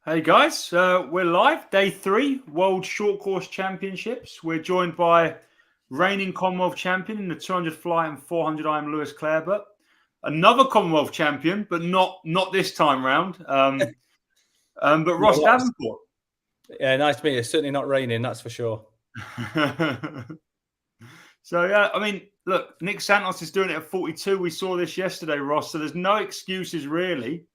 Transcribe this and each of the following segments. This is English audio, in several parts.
Hey guys, we're live, day 3, World Short Course Championships. We're joined by reigning Commonwealth champion in the 200 fly and 400 IM Lewis Clareburt, another Commonwealth champion, but not this time round. But Ross Davenport. Yeah, nice to meet you. It's certainly not raining, that's for sure. So yeah, I mean, look, Nick Santos is doing it at 42. We saw this yesterday, Ross. So there's no excuses really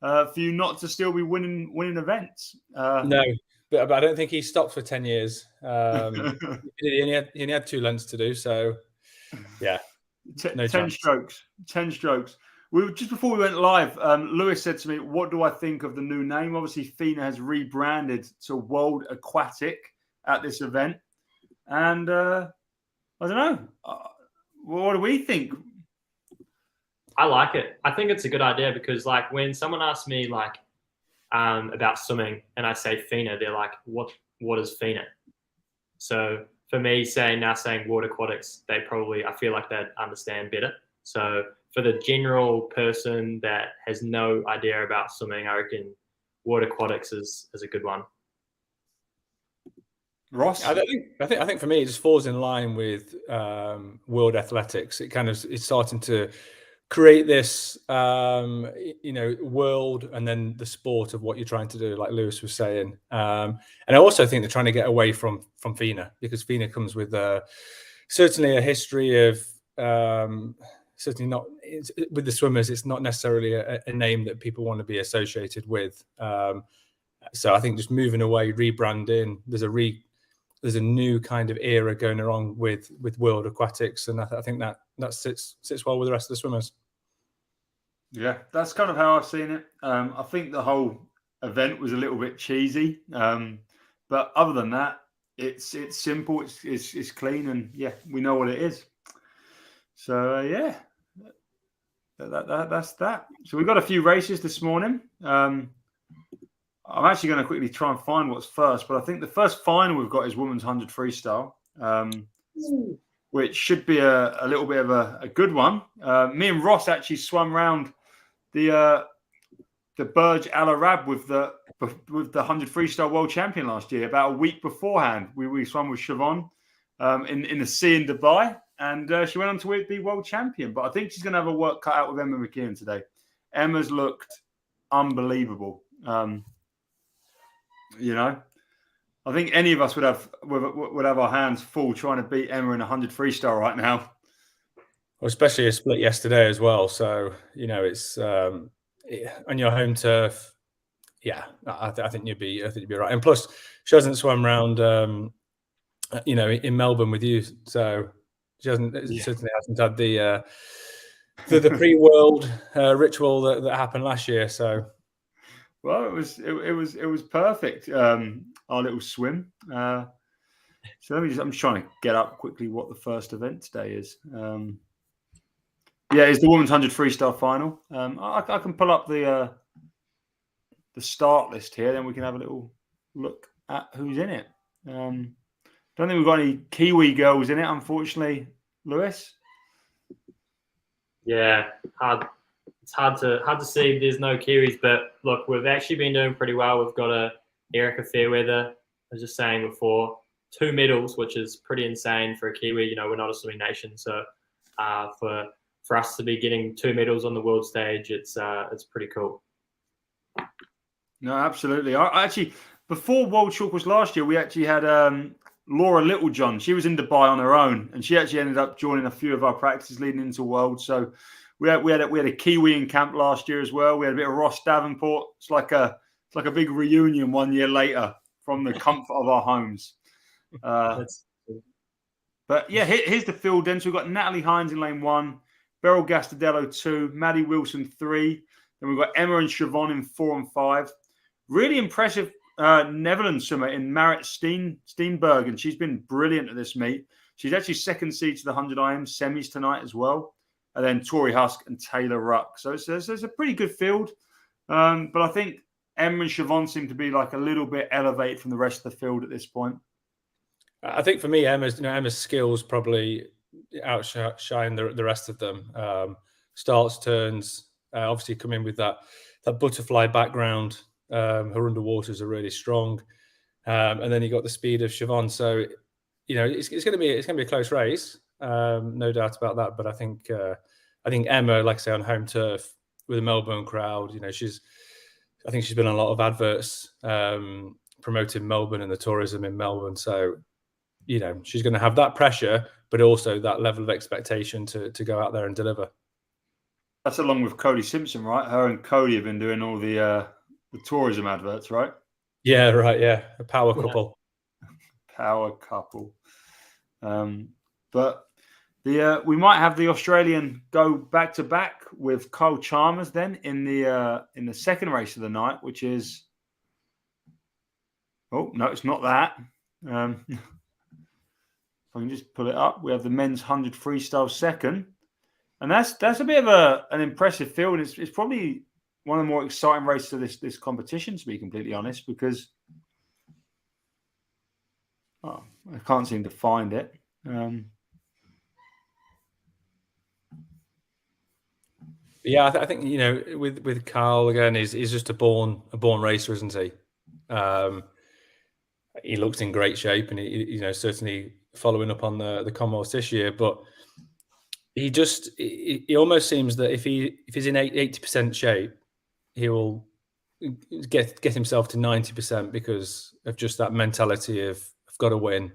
for you not to still be winning events. No, but I don't think he stopped for 10 years. He only had 2 lengths to do, so yeah. 10 strokes. 10 strokes. Just before we went live, Lewis said to me, what do I think of the new name? Obviously, FINA has rebranded to World Aquatic at this event. And I don't know. What do we think? I like it. I think it's a good idea because, like, when someone asks me, like, about swimming and I say FINA, they're like, what is FINA? So for me, saying World Aquatics, I feel like they'd understand better. So for the general person that has no idea about swimming, I reckon World Aquatics is a good one. Ross? I think for me, it just falls in line with World Athletics. It's starting to create this, world and then the sport of what you're trying to do, like Lewis was saying. And I also think they're trying to get away from FINA, because FINA comes with certainly a history of certainly not with the swimmers. It's not necessarily a name that people want to be associated with. So I think just moving away, rebranding. There's a new kind of era going along with World Aquatics, and I think that sits well with the rest of the swimmers. Yeah, that's kind of how I've seen it. I think the whole event was a little bit cheesy, but other than that, it's simple, it's clean, and yeah, we know what it is. So yeah, that's that. So we've got a few races this morning. I'm actually going to quickly try and find what's first, but I think the first final we've got is women's 100 freestyle, which should be a little bit of a good one. Me and Ross actually swam round the Burj Al Arab with the 100 freestyle world champion last year. About a week beforehand, we swam with Siobhan in the sea in Dubai, and she went on to be world champion. But I think she's going to have a work cut out with Emma McKeon today. Emma's looked unbelievable. I think any of us would have our hands full trying to beat Emma in 100 freestyle right now. Well, especially a split yesterday as well. So it's on your home turf. Yeah, I think you'd be right. And plus, she hasn't swum around, in Melbourne with you, so she certainly hasn't had the pre-world ritual that happened last year. So. Well, it was perfect. Our little swim. So I'm just trying to get up quickly what the first event today is. It's the women's 100 freestyle final. I can pull up the start list here, then we can have a little look at who's in it. Don't think we've got any Kiwi girls in it, unfortunately, Lewis. Yeah, it's hard to see there's no Kiwis, but look, we've actually been doing pretty well. We've got Erica Fairweather, I was just saying before, 2 medals, which is pretty insane for a Kiwi. We're not a swimming nation, so for us to be getting 2 medals on the world stage, it's pretty cool. No, absolutely. I actually, before World Short Course last year, we actually had Laura Littlejohn. She was in Dubai on her own, and she actually ended up joining a few of our practices leading into World. So we had a Kiwi in camp last year as well. We had a bit of Ross Davenport. It's like a big reunion 1 year later from the comfort of our homes. But yeah, here's the field then. So we've got Natalie Hines in lane 1, Beryl Gastadello 2, Maddie Wilson 3. Then we've got Emma and Siobhan in 4 and 5. Really impressive Netherlands swimmer in Marit Steenbergen. She's been brilliant at this meet. She's actually second seed to the 100 IM semis tonight as well. And then Tori Husk and Taylor Ruck. So it's a pretty good field. But I think Emma and Siobhan seem to be like a little bit elevated from the rest of the field at this point. I think for me, Emma's skills probably outshine the rest of them. Starts, turns, obviously come in with that butterfly background. Her underwaters are really strong. And then you got the speed of Siobhan. So, you know, it's going to be a close race, no doubt about that. But I think Emma, like I say, on home turf with a Melbourne crowd, you know, I think she's been on a lot of adverts promoting Melbourne and the tourism in Melbourne. So, you know, she's going to have that pressure, but also that level of expectation to go out there and deliver. That's along with Cody Simpson, right? Her and Cody have been doing all the tourism adverts, right? Yeah, right. Yeah, a power couple. Power couple. But we might have the Australian go back to back with Kyle Chalmers then in the second race of the night, which is it's not that. If I can just pull it up, we have the men's 100 freestyle second, and that's a bit of an impressive field. It's probably one of the more exciting races of this competition, to be completely honest, because I can't seem to find it. Yeah, I think, you know, with Carl again, he's just a born racer, isn't he? He looks in great shape, and he, you know, certainly following up on the Commonwealth this year. But he almost seems that if he's in 80% shape, he will get himself to 90% because of just that mentality of I've got to win.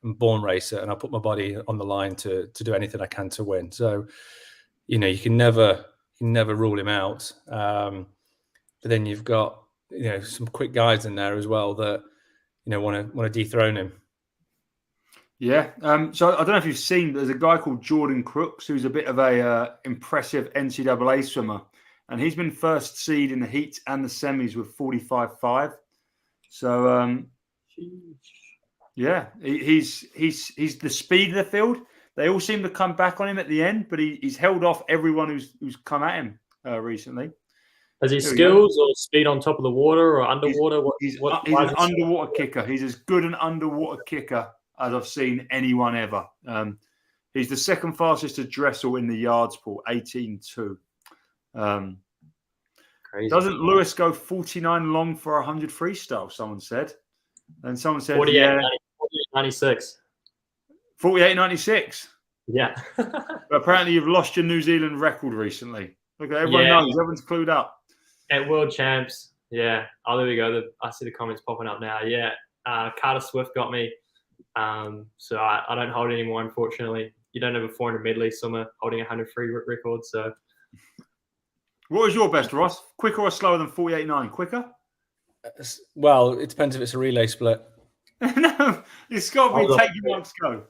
I'm a born racer, and I'll put my body on the line to do anything I can to win. So, you know, you can never rule him out. But then you've got, you know, some quick guys in there as well that, you know, want to dethrone him. Yeah. So I don't know if you've seen, there's a guy called Jordan Crooks who's a bit of a impressive NCAA swimmer, and he's been first seed in the heats and the semis with 45.5. So yeah, he's the speed of the field. They all seem to come back on him at the end, but he's held off everyone who's come at him recently. Has he skills or speed on top of the water or underwater? He's an underwater kicker. He's as good an underwater kicker as I've seen anyone ever. He's the second fastest to Dressel in the yards pool, 18.2. Crazy. Doesn't Lewis go 49 long for 100 freestyle? Someone said, and someone said 48.96. 48.96. Yeah. But apparently you've lost your New Zealand record recently. Look, everyone knows. Everyone's clued up. At World Champs, yeah. Oh, there we go. I see the comments popping up now. Yeah. Carter Swift got me. So I don't hold anymore, unfortunately. You don't have a 400 medley swimmer holding a 100 free record. So, what was your best, Ross? Quicker or slower than 48.9? Quicker? Well, it depends if it's a relay split. No, it's got to be take your marks go.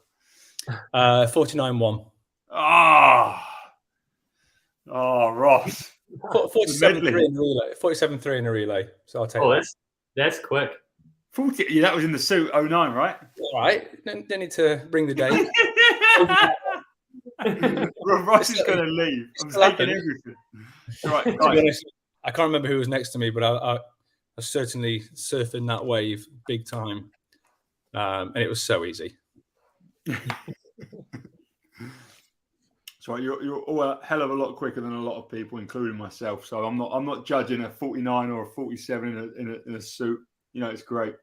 49.1. Oh, Ross. 47.3 in a relay. 47.3 in a relay. So I'll take that. That's quick. 40. Yeah, that was in the suit 09, right? All right. Don't need to bring the date. Ross is going to leave. I'm taking everything. Right, guys. I can't remember who was next to me, but I was certainly surfing that wave big time. And it was so easy. So you're all a hell of a lot quicker than a lot of people, including myself. So I'm not judging a 49 or a 47 in a suit. You know, it's great.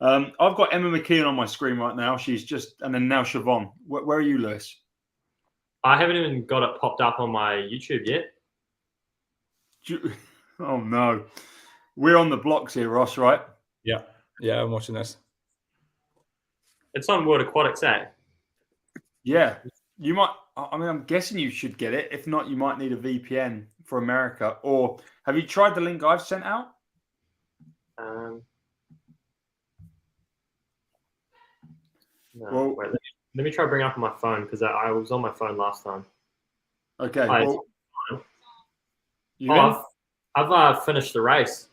I've got Emma McKeon on my screen right now. She's and then now Siobhan. Where are you, Lewis? I haven't even got it popped up on my YouTube yet. Oh no, we're on the blocks here, Ross. Right? Yeah, I'm watching this. It's on World Aquatics, eh? Yeah, you might. I mean, I'm guessing you should get it. If not, you might need a VPN for America. Or have you tried the link I've sent out? No, Well, wait, let me try to bring it up on my phone because I was on my phone last time. Okay. I've finished the race.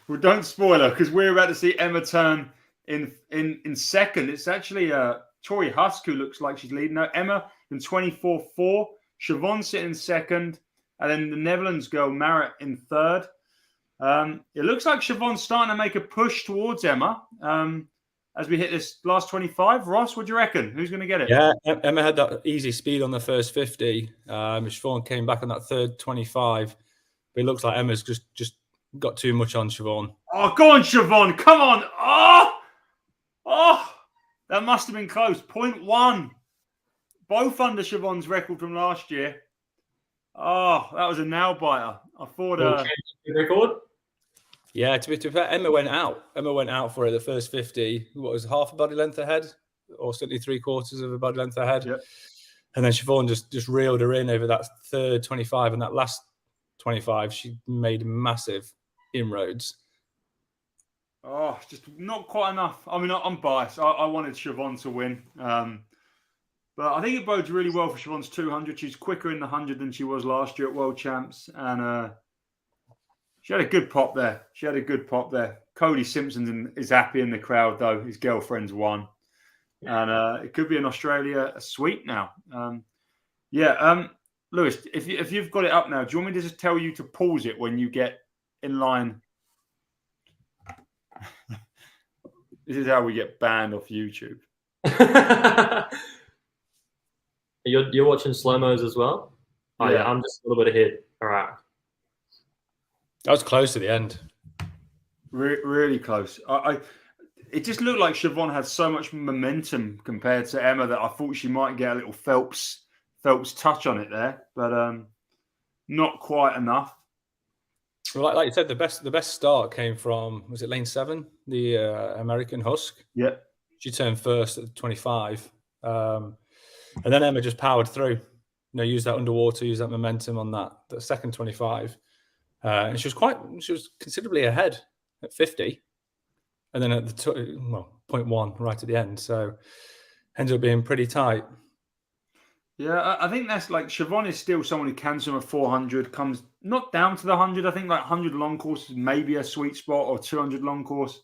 Well, don't spoil her because we're about to see Emma turn in second. It's actually Tori Husk who looks like she's leading. No, Emma in 24.4. Siobhan sitting in second, and then the Netherlands girl Marit in third. It looks like Siobhan's starting to make a push towards Emma as we hit this last 25. Ross, what do you reckon? Who's going to get it? Yeah, Emma had that easy speed on the first 50. Siobhan came back on that third 25. But it looks like Emma's just got too much on Siobhan. Oh, go on, Siobhan. Come on. Oh, that must have been close. 0.1. Both under Siobhan's record from last year. Oh, that was a nail biter. I thought. Record. Yeah, to be fair, Emma went out. Emma went out for it, the first 50. What was half a body length ahead, or certainly 3/4 of a body length ahead. Yep. And then Siobhan just reeled her in over that third 25, and that last 25, she made massive inroads. Oh, just not quite enough. I mean, I'm biased. I wanted Siobhan to win. But I think it bodes really well for Siobhan's 200. She's quicker in the 100 than she was last year at World Champs. And she had a good pop there. Cody Simpson is happy in the crowd, though. His girlfriend's won. And it could be in Australia a sweep now. Lewis, if you've got it up now, do you want me to just tell you to pause it when you get in line? This is how we get banned off YouTube. You're watching slow-mos as well? Oh, yeah, I'm just a little bit ahead. All right. That was close to the end. Really close. It just looked like Siobhan had so much momentum compared to Emma that I thought she might get a little Phelps touch on it there, but not quite enough. Well, like you said, the best start came from, was it lane 7, the American Husk? Yeah. She turned first at 25. And then Emma just powered through, used that underwater, used that momentum on that second 25. And she was considerably ahead at 50. And then at the 0.1 right at the end. So ended up being pretty tight. Yeah, I think that's like Siobhan is still someone who can swim a 400, comes not down to the 100. I think like 100 long course is maybe a sweet spot, or 200 long course.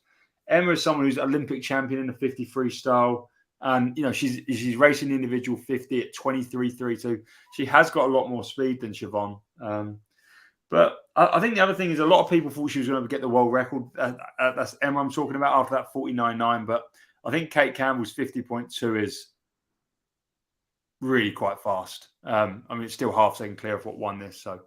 Emma is someone who's Olympic champion in the 50 freestyle. And, she's racing the individual 50 at 23.32. She has got a lot more speed than Siobhan. But I think the other thing is a lot of people thought she was going to get the world record. That's Emma I'm talking about after that 49.9. But I think Kate Campbell's 50.2 is really quite fast. It's still half a second clear of what won this. So,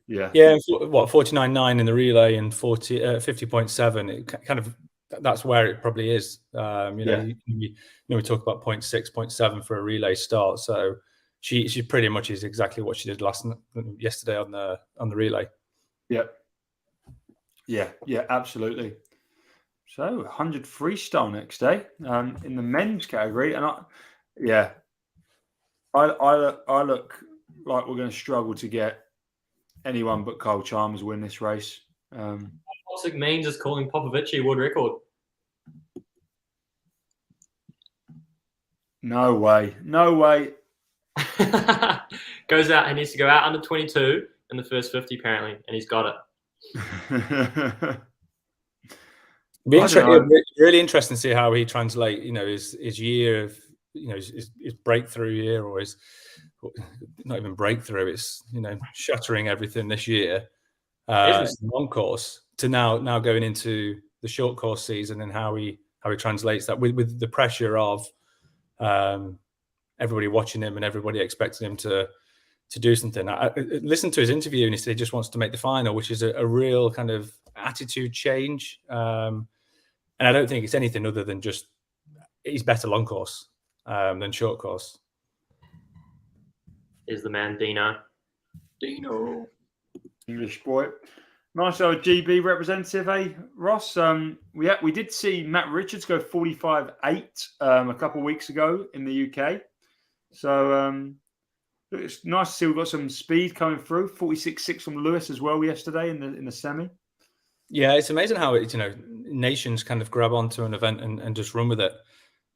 yeah. Yeah, 49.9 in the relay and 50.7. It kind of, that's where it probably is. We talk about 0.6, 0.7 for a relay start. So she pretty much is exactly what she did yesterday on the relay. Yeah, absolutely. So 100 freestyle next day in the men's category, and I look like we're going to struggle to get anyone but Kyle Chalmers win this race. Toxic Means is calling Popovici world record. No way. Goes out. He needs to go out under 22 in the first 50 apparently, and he's got it. Really interesting to see how he translate, his year of, his breakthrough year, or his not even breakthrough. It's shattering everything this year. Long course to now going into the short course season, and how he translates that with the pressure of everybody watching him and everybody expecting him to do something. I listened to his interview, and he said he just wants to make the final, which is a real kind of attitude change. And I don't think it's anything other than just he's better long course than short course. Is the man Dino? English boy. Nice old GB representative, eh, Ross? We did see Matt Richards go 45.8 a couple of weeks ago in the UK. So it's nice to see we've got some speed coming through. 46.6 from Lewis as well yesterday in the semi. Yeah, it's amazing how nations kind of grab onto an event and just run with it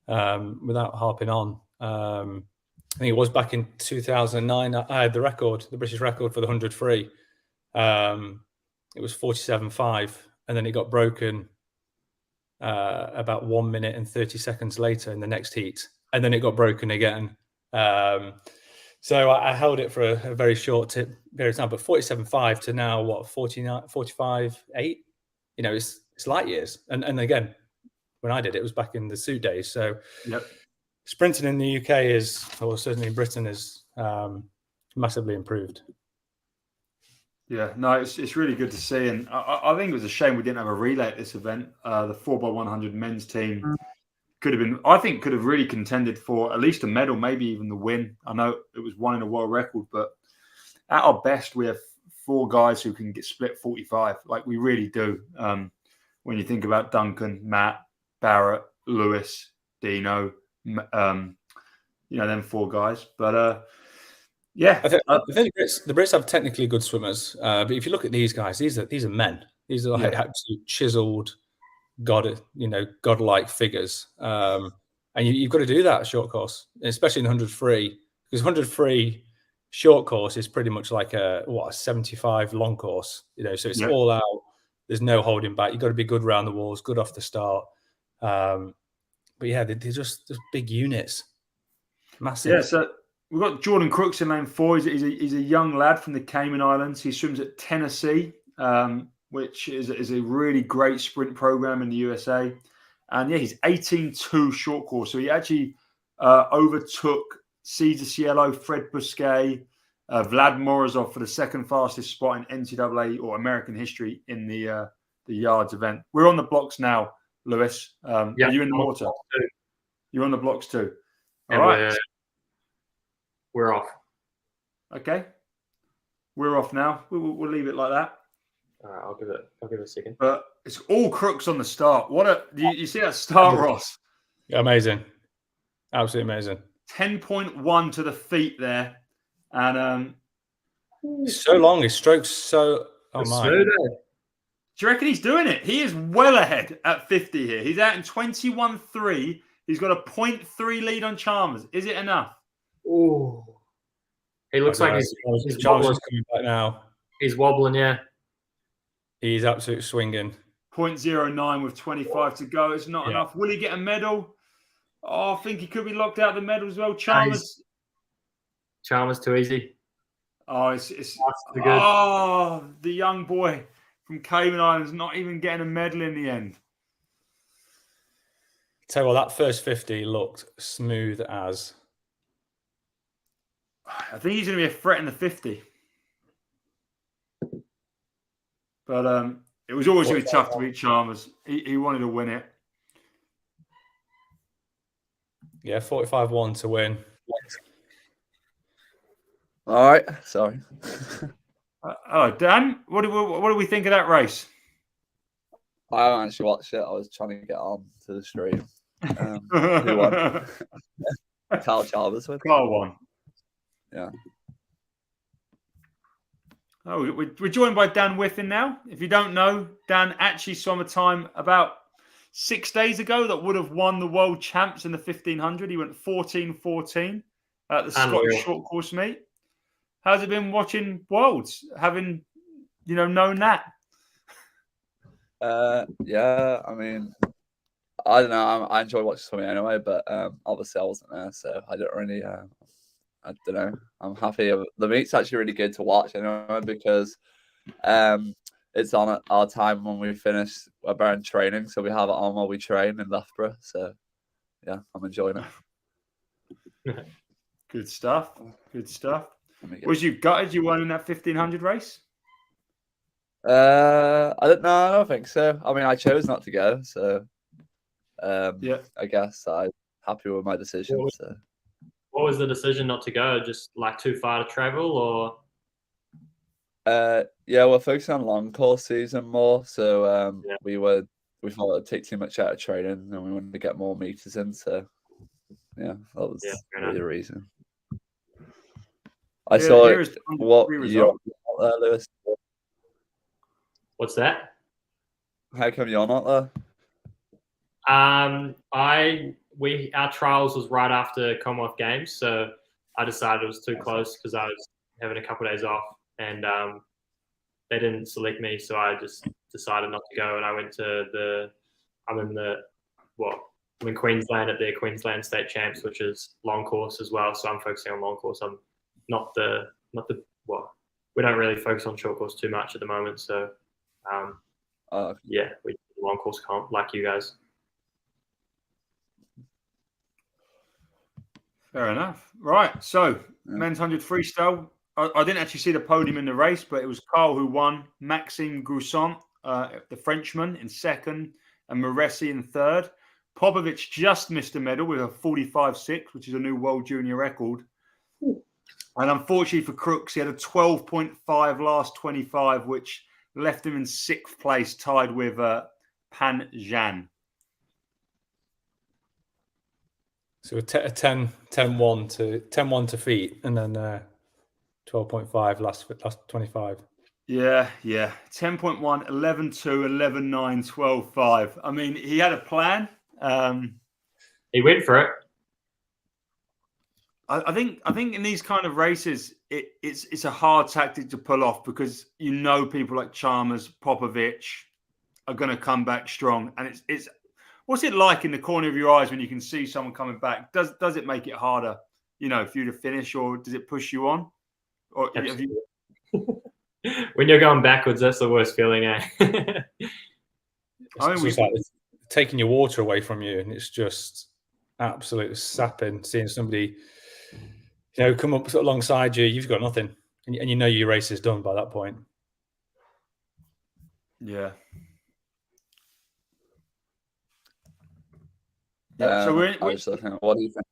without harping on. I think it was back in 2009. I had the British record for the 100 free. It was 47.5, and then it got broken about 1 minute and 30 seconds later in the next heat, and then it got broken again. So I held it for a very short period of time, but 47.5 to now, 45.8? It's light years. And again, when I did it, it was back in the suit days. So sprinting in the UK or certainly in Britain is massively improved. Yeah, no, it's really good to see, and I think it was a shame we didn't have a relay at this event. The 4x100 men's team could have been, I think, could have really contended for at least a medal, maybe even the win. I know it was one in a world record, but at our best, we have 4 guys who can get split 45, like we really do. When you think about Duncan, Matt, Barrett, Lewis, Dino, them 4 guys, but. Yeah, I think the Brits have technically good swimmers, but if you look at these guys, these are men. These are like absolute chiseled, godlike figures, and you've got to do that short course, especially in 100 free, because 100 free short course is pretty much like a 75 long course, so it's all out. There's no holding back. You've got to be good around the walls, good off the start. But yeah, they're just big units, massive. Yeah, so we've got Jordan Crooks in lane 4. He's a young lad from the Cayman Islands. He swims at Tennessee, which is a really great sprint program in the USA. And yeah, he's 18.2 short course. So he actually overtook Cesar Cielo, Fred Busquet, Vlad Morozov for the second fastest spot in NCAA or American history in the yards event. We're on the blocks now, Lewis. Are you in the water? You're on the blocks too. All right. We're off. Okay. We're off now. We'll leave it like that. All right, I'll give it a second. But it's all Crooks on the start. You see that start, Ross? Yeah, amazing. Absolutely amazing. 10.1 to the feet there. And so long, his stroke's so my. Do you reckon he's doing it? He is well ahead at 50 here. He's out in 21.3. He's got a 0.3 lead on Chalmers. Is it enough? Oh, he looks like he's Chalmers coming back now. He's wobbling, yeah. He's absolutely swinging. 0.09 with 25 to go. It's not enough. Will he get a medal? Oh, I think he could be locked out of the medal as well. Chalmers too easy. Oh, it's the young boy from Cayman Islands not even getting a medal in the end. Tell you what, that first 50 looked smooth as. I think he's going to be a threat in the 50. But it was always going to be tough to beat Chalmers. He wanted to win it. Yeah, 45-1 to win. All right, sorry. Dan, what do we think of that race? I haven't actually watched it. I was trying to get on to the stream. Who won? Carl Chalmers won. Carl won. Yeah. Oh, we're joined by Dan Wiffen now. If you don't know, Dan actually swam a time about 6 days ago that would have won the world champs in the 1500. He went 14-14 at the Scottish short course meet. How's it been watching Worlds, having, known that? Yeah, I mean, I don't know. I enjoy watching swimming anyway, but obviously I wasn't there, so I don't really. I don't know. I'm happy. The meet's actually really good to watch anyway because it's on at our time when we finish our training, so we have it on while we train in Loughborough. So yeah, I'm enjoying it. Good stuff. Good stuff. Was you gutted you won in that 1500 race? I don't know. I don't think so. I mean, I chose not to go, so I guess I'm happy with my decision. What was the decision not to go? Just like too far to travel, or? Yeah, we're focusing on long course season more. So we thought it'd take too much out of training, and we wanted to get more meters in. So yeah, that was really the reason. I saw what you're not there, Lewis. What's that? How come you're not there? Our trials was right after Commonwealth Games, so I decided it was too close because I was having a couple of days off, and they didn't select me, so I just decided not to go. And I went to I'm in Queensland at their Queensland State Champs, which is long course as well. So I'm focusing on long course. I'm not the we don't really focus on short course too much at the moment. So we long course comp like you guys. Fair enough. Right. So men's 100 freestyle I didn't actually see the podium in the race, but it was Carl who won, Maxime Grousson, the Frenchman, in second, and Moresi in third. Popovic just missed a medal with a 45.6, which is a new world junior record. And unfortunately for Crooks, he had a 12.5 last 25, which left him in 6th place, tied with Pan Zhan. So a 10-1 to feet, and then 12.5 last 25. Yeah. 10.1, 11.2, 11.9, 12.5. I mean, he had a plan. He went for it. I think in these kind of races, it's a hard tactic to pull off because you know people like Chalmers, Popovic are going to come back strong, and it's what's it like in the corner of your eyes when you can see someone coming back? Does it make it harder, for you to finish, or does it push you on? Or have you... When you're going backwards, that's the worst feeling, eh? It's like taking your water away from you, and it's just absolutely sapping. Seeing somebody, come up alongside you, you've got nothing, and you know your race is done by that point. Yeah. Yeah. So I was looking at, what do you think?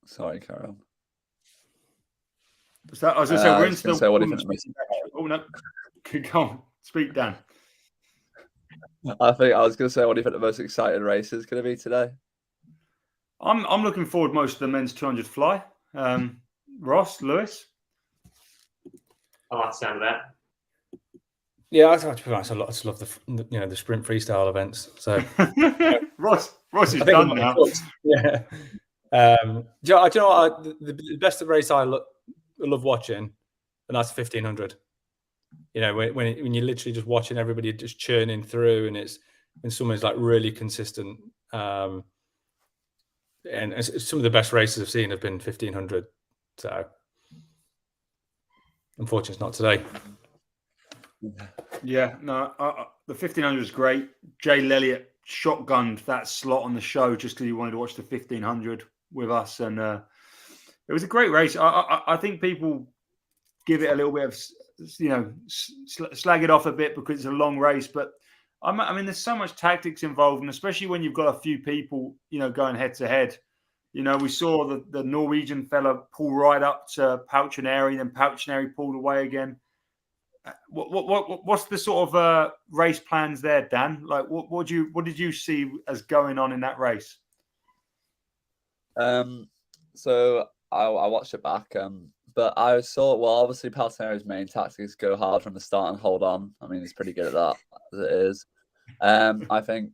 Sorry, Carol. I was going to say we're into the. Say, what do you think? Oh no, go on, speak, Dan. I was going to say, what do you think the most exciting race is going to be today? I'm looking forward most of the men's 200 fly. Ross, Lewis. I like the sound of that. Yeah, I just love the sprint freestyle events. So Ross is done now. Yeah. Do you know what? The best race I love watching, and that's 1500. When you're literally just watching everybody just churning through, and it's when someone's like really consistent. And some of the best races I've seen have been 1500. So unfortunately, it's not today. Yeah, no, the 1500 is great. Jay Lelliott shotgunned that slot on the show just because he wanted to watch the 1500 with us, and it was a great race. I think people give it a little bit of, slag it off a bit because it's a long race, but I mean, there's so much tactics involved, and especially when you've got a few people, going head to head. We saw the Norwegian fella pull right up to Pouchinary, then Pouchinary pulled away again. What's the sort of race plans there, Dan? Like, what did you see as going on in that race? So I watched it back, but I saw, well, obviously Pouchinary's main tactic is go hard from the start and hold on. I mean, he's pretty good at that as it is. I think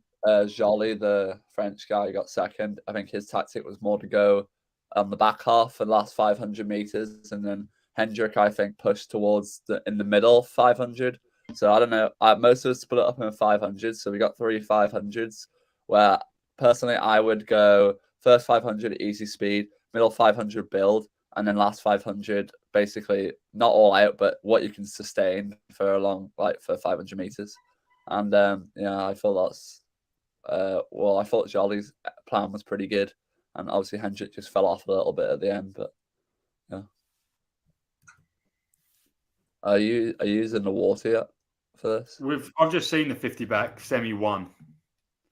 Joly, the French guy who got second, I think his tactic was more to go on the back half for the last 500 meters, and then Hendrick, I think, pushed towards in the middle 500. So I don't know. Most of us split it up in 500. So we got 3 500s. Where personally, I would go first 500 easy speed, middle 500 build, and then last 500 basically not all out, but what you can sustain for a long, for 500 meters. And I thought that's I thought Joly's plan was pretty good, and obviously Hendrick just fell off a little bit at the end, but yeah. Are you using the water yet for this? I've just seen the 50 back semi 1.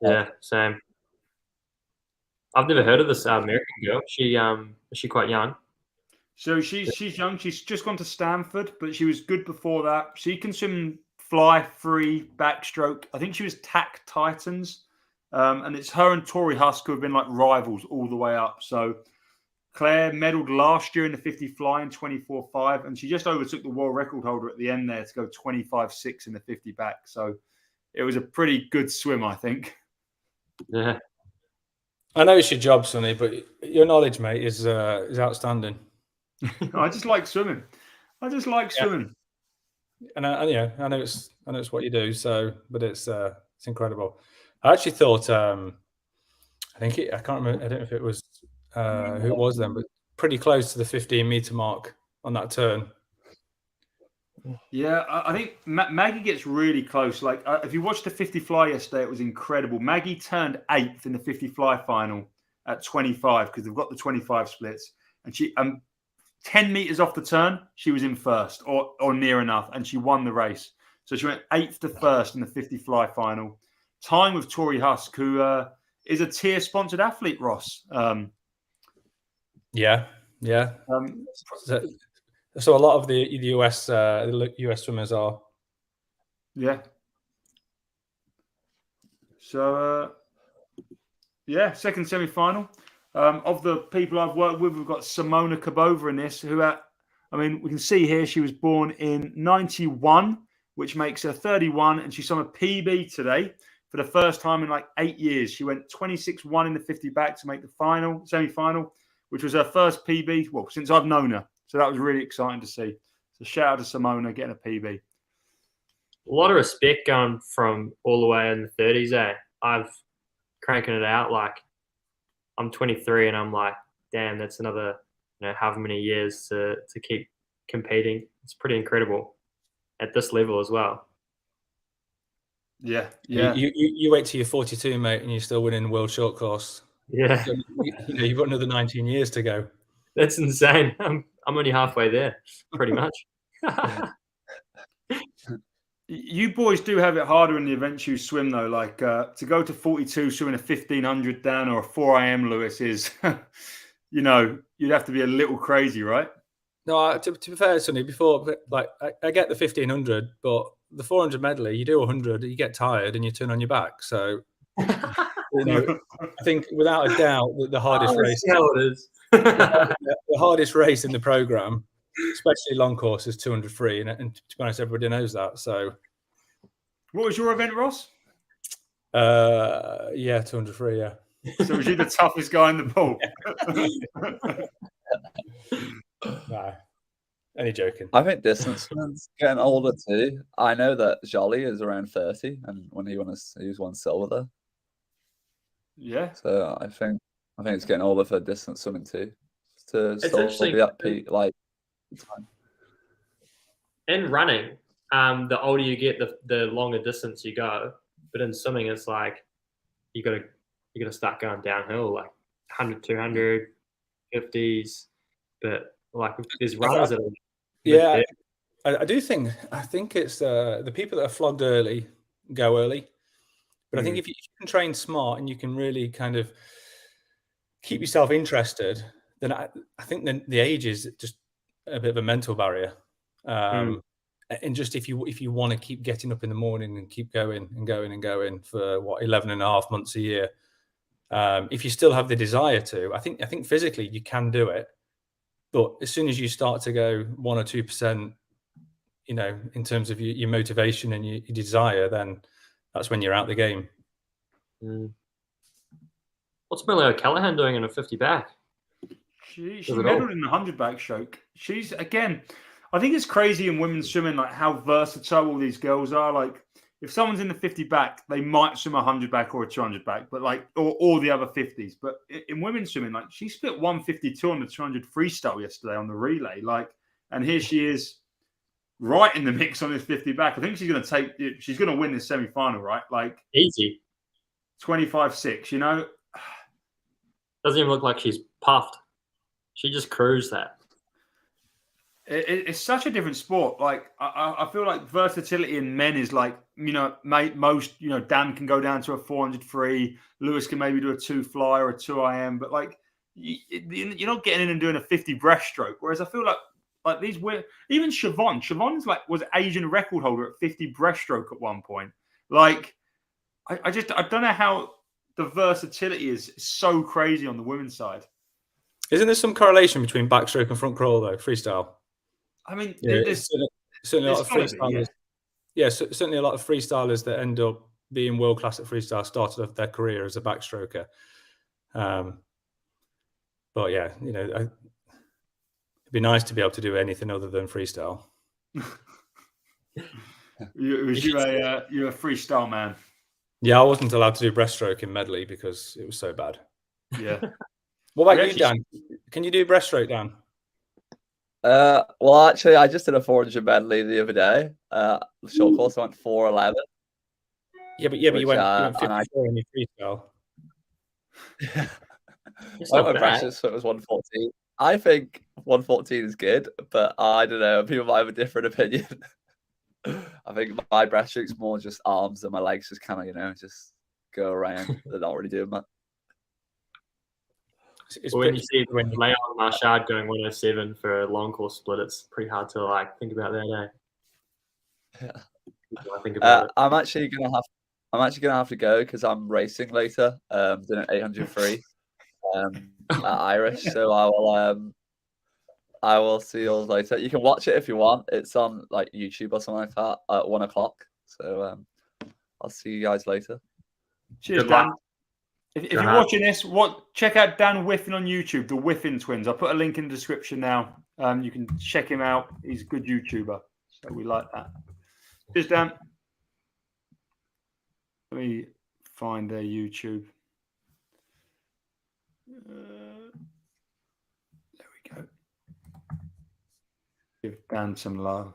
Yeah, same. I've never heard of this American girl. Is she quite young? So she's young. She's just gone to Stanford, but she was good before that. She can swim fly, free, backstroke. I think she was TAC Titans, and it's her and Tori Husk who have been like rivals all the way up. So Claire medaled last year in the 50 fly in 24.5, and she just overtook the world record holder at the end there to go 25.6 in the 50 back. So it was a pretty good swim, I think. Yeah. I know it's your job, Sonny, but your knowledge, mate, is outstanding. I just like swimming. Swimming. And I know it's what you do. So, but it's incredible. I actually thought I can't remember. I don't know if it was who it was then, but pretty close to the 15-meter mark on that turn. Yeah, I think Maggie gets really close. Like, if you watched the 50 fly yesterday, it was incredible. Maggie turned 8th in the 50 fly final at 25 because they've got the 25 splits, and she 10 meters off the turn, she was in first or near enough, and she won the race. So she went 8th to 1st in the 50 fly final, tying with Tori Husk, who is a tier sponsored athlete, Ross. Yeah. So a lot of the US swimmers are. Yeah. So second semi-final. Of the people I've worked with, we've got Simona Kabova in this, who, we can see here she was born in 91, which makes her 31, and she's on a PB today for the first time in like 8 years. She went 26-1 in the 50 back to make the semi-final, which was her first PB, well, since I've known her. So that was really exciting to see. So shout out to Simona getting a PB. A lot of respect going from all the way in the 30s, eh? I've cranking it out. Like, I'm 23 and I'm like, damn, that's another, however many years to keep competing. It's pretty incredible at this level as well. Yeah. You wait till you're 42, mate, and you're still winning world short course. Yeah. So, you've got another 19 years to go. That's insane. I'm only halfway there, pretty much. You boys do have it harder in the events you swim, though. Like to go to 42 swimming a 1500 Dan or a 4 a.m. Lewis is, you'd have to be a little crazy, right? No, to be fair, Sonny, before, like, I get the 1500, but the 400 medley, you do 100, you get tired and you turn on your back. So, I think without a doubt, the hardest race, the hardest race in the program, especially long course, is 200 free, and to be honest, everybody knows that. So, what was your event, Ross? 200 free, yeah. So was you the toughest guy in the pool? Nah, only joking. I think distance swimming's getting older too. I know that Jolly is around 30, and when he won silver there. Yeah. So I think it's getting older for distance swimming too. To still be at peak, like. In running, the older you get, the longer distance you go. But in swimming, it's like you gotta start going downhill, like 100, 200, 50s. But like there's runners that are. Yeah, I do think. I think it's the people that are flogged early go early. But I think if you can train smart and you can really kind of keep yourself interested, then I think then the age is just a bit of a mental barrier. And just if you want to keep getting up in the morning and keep going and going and going for 11 and a half months a year, if you still have the desire to, I think physically you can do it. But as soon as you start to go 1 or 2%, in terms of your motivation and your desire, then that's when you're out the game. What's Millie O'Callaghan doing in a 50 back? She medalled in the 100 backstroke. She's, again, I think it's crazy in women's swimming, like how versatile all these girls are. Like, if someone's in the 50 back, they might swim a 100 back or a 200 back, but like, or the other 50s. But in women's swimming, like, she split 152 on the 200 freestyle yesterday on the relay. Like, and here she is right in the mix on this 50 back. I think she's going to win this semi-final, right? Like, easy. 25-6, Doesn't even look like she's puffed. She just cruised that. It's such a different sport. Like, I feel like versatility in men is like, most, Dan can go down to a 400 free. Lewis can maybe do a 2 fly or a 2 IM, but like, you're not getting in and doing a 50 breaststroke. Whereas I feel like these even Siobhan's was Asian record holder at 50 breaststroke at one point. Like, I don't know how the versatility is so crazy on the women's side. Isn't there some correlation between backstroke and front crawl though, freestyle? I mean, there's certainly a lot of freestylers. Certainly a lot of freestylers that end up being world class at freestyle started off their career as a backstroker. But yeah, it'd be nice to be able to do anything other than freestyle. You're a freestyle man. Yeah, I wasn't allowed to do breaststroke in medley because it was so bad. Yeah. What about you, Dan? Can you do breaststroke, Dan? Well, actually, I just did a 400 medley the other day. Short course, I went 4:11. Yeah, but you went 54 in your freestyle. I went practice, so it was 1:14. I think 114 is good, but I don't know. People might have a different opinion. I think my breaststroke's more just arms and my legs just kind of, just go around. They're not really doing much. Well, when you see Leon Marchard going 107 for a long course split, it's pretty hard to like think about that, Yeah. I think about it. I'm actually gonna have to go because I'm racing later. Doing an 800 free at Irish. So I will see you all later. You can watch it if you want. It's on like YouTube or something like that at 1 o'clock. So I'll see you guys later. Cheers, Dan. If you're watching this, check out Dan Wiffen on YouTube, the Wiffen twins. I'll put a link in the description now. You can check him out. He's a good YouTuber. So we like that. Cheers, Dan. Let me find their YouTube. There we go. Give Dan some love.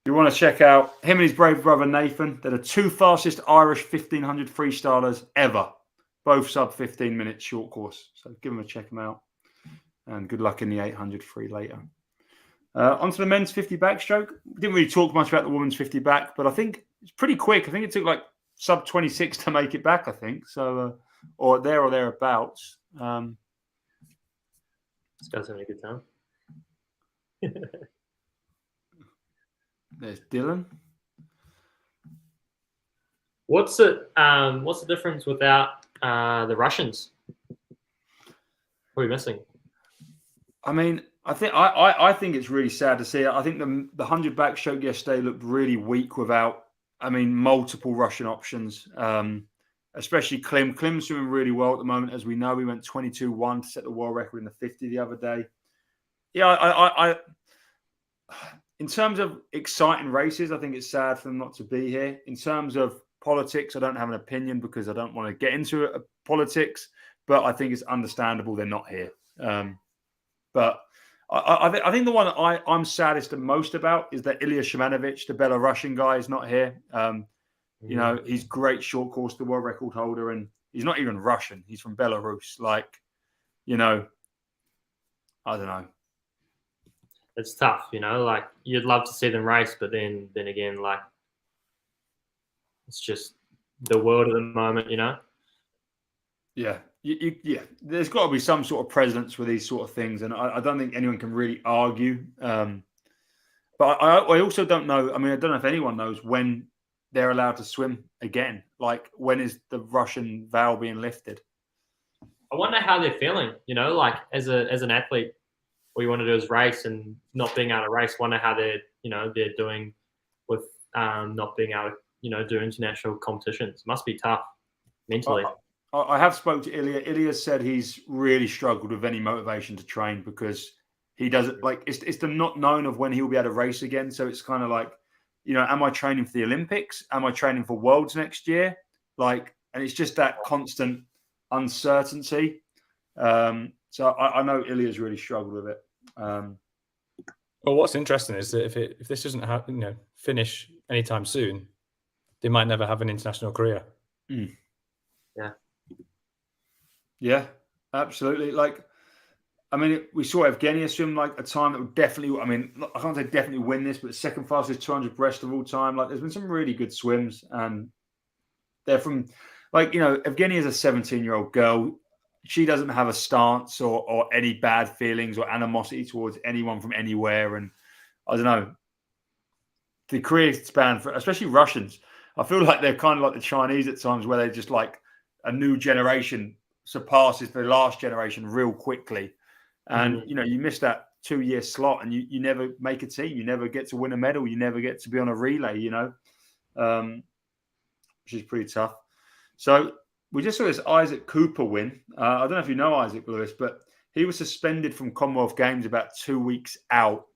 You want to check out him and his brave brother Nathan. They're the two fastest Irish 1500 freestylers ever. Both sub 15 minutes short course. So give them a check them out. And good luck in the 800 free later. Onto the men's 50 backstroke. We didn't really talk much about the women's 50 back, but I think it's pretty quick. I think it took like sub 26 to make it back, I think. So, or thereabouts. This guy's having a good time. There's Dylan. What's the difference without the Russians? What are we missing? I mean, I think it's really sad to see. I think the 100 backstroke yesterday looked really weak without, multiple Russian options, especially Klim. Klim's doing really well at the moment. As we know, he went 22-1 to set the world record in the 50 the other day. Yeah, I in terms of exciting races, I think it's sad for them not to be here. In terms of politics, I don't have an opinion because I don't want to get into politics, but I think it's understandable they're not here. But I think the one that I'm saddest the most about is that Ilya Shimanovic, the Belarusian guy, is not here. He's great short course, the world record holder, and he's not even Russian. He's from Belarus. I don't know. It's tough, like you'd love to see them race, but then again, like it's just the world at the moment, Yeah. Yeah, there's got to be some sort of precedence for these sort of things, and I don't think anyone can really argue. But I also don't know. I don't know if anyone knows when they're allowed to swim again. Like, when is the Russian vow being lifted? I wonder how they're feeling. Like as an athlete, all you want to do is race, and not being able to race. Wonder how they're doing with not being able to do international competitions. Must be tough mentally. I have spoke to Ilya. Ilya said he's really struggled with any motivation to train because he doesn't it's the not known of when he'll be able to race again. So it's kind of like, am I training for the Olympics? Am I training for Worlds next year? And it's just that constant uncertainty. So I know Ilya's really struggled with it. Well, what's interesting is that if this doesn't finish anytime soon, they might never have an international career. Mm. Yeah. Yeah, absolutely. We saw Evgenia swim a time that would definitely, I can't say definitely win this, but the second fastest 200 breast of all time. There's been some really good swims, and they're from, Evgenia is a 17-year-old girl. She doesn't have a stance or any bad feelings or animosity towards anyone from anywhere. And I don't know, the career span for, especially Russians, I feel like they're kind of like the Chinese at times, where they're just like a new generation surpasses the last generation real quickly. And, you miss that 2-year slot and you never make a team. You never get to win a medal. You never get to be on a relay, which is pretty tough. So we just saw this Isaac Cooper win. I don't know if you know Isaac Lewis, but he was suspended from Commonwealth Games about 2 weeks out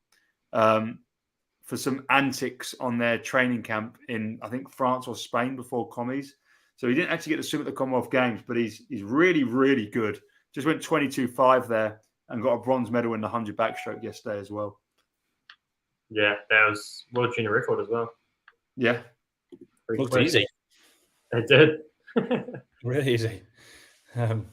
for some antics on their training camp in, I think, France or Spain before commies. So he didn't actually get to swim at the Commonwealth Games, but he's really, really good. Just went 22.5 there and got a bronze medal in the 100 backstroke yesterday as well. Yeah, that was world junior record as well. Yeah. Looked easy. It did. Really easy. Um,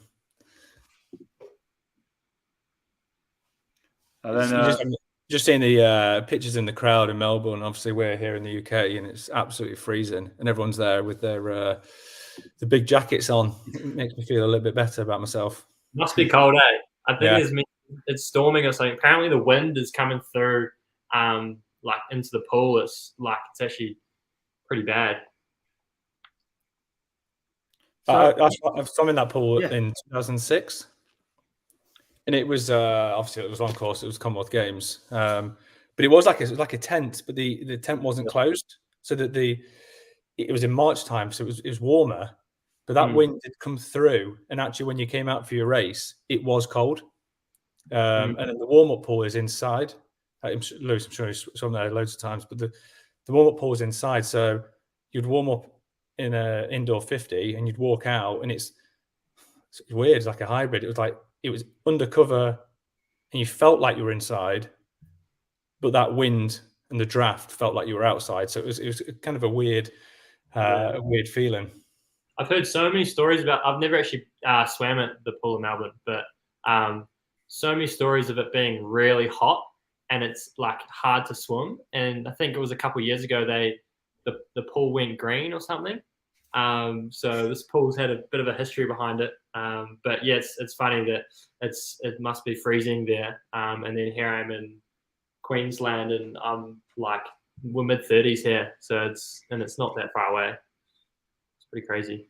And then, just seeing the pictures in the crowd in Melbourne. Obviously, we're here in the UK, and it's absolutely freezing, and everyone's there with their the big jackets on. It makes me feel a little bit better about myself. Must be cold, eh? I think Yeah. it's storming or something. Apparently, the wind is coming through, like into the pool. It's actually pretty bad. So, I've swum in that pool Yeah. in 2006, and it was obviously it was on course. It was Commonwealth Games, but it was like a tent, but the tent wasn't closed, so that it was in March time, so it was warmer, but that wind had come through, and actually when you came out for your race, it was cold. And then the warm-up pool is inside. Lewis, I'm sure you've swum there loads of times, but the warm-up pool is inside, so you'd warm up in a indoor 50 and you'd walk out, and it's weird. It's like a hybrid. It was undercover and you felt like you were inside, but that wind and the draft felt like you were outside. So it was kind of a weird feeling. I've heard so many stories about. I've never actually swam at the pool in Melbourne, but so many stories of it being really hot and it's like hard to swim. And I think it was a couple of years ago the pool went green or something. So this pool's had a bit of a history behind it. But yeah, it's funny that it must be freezing there. And then here I am in Queensland, and I'm like we're mid-30s here, so it's not that far away. It's pretty crazy.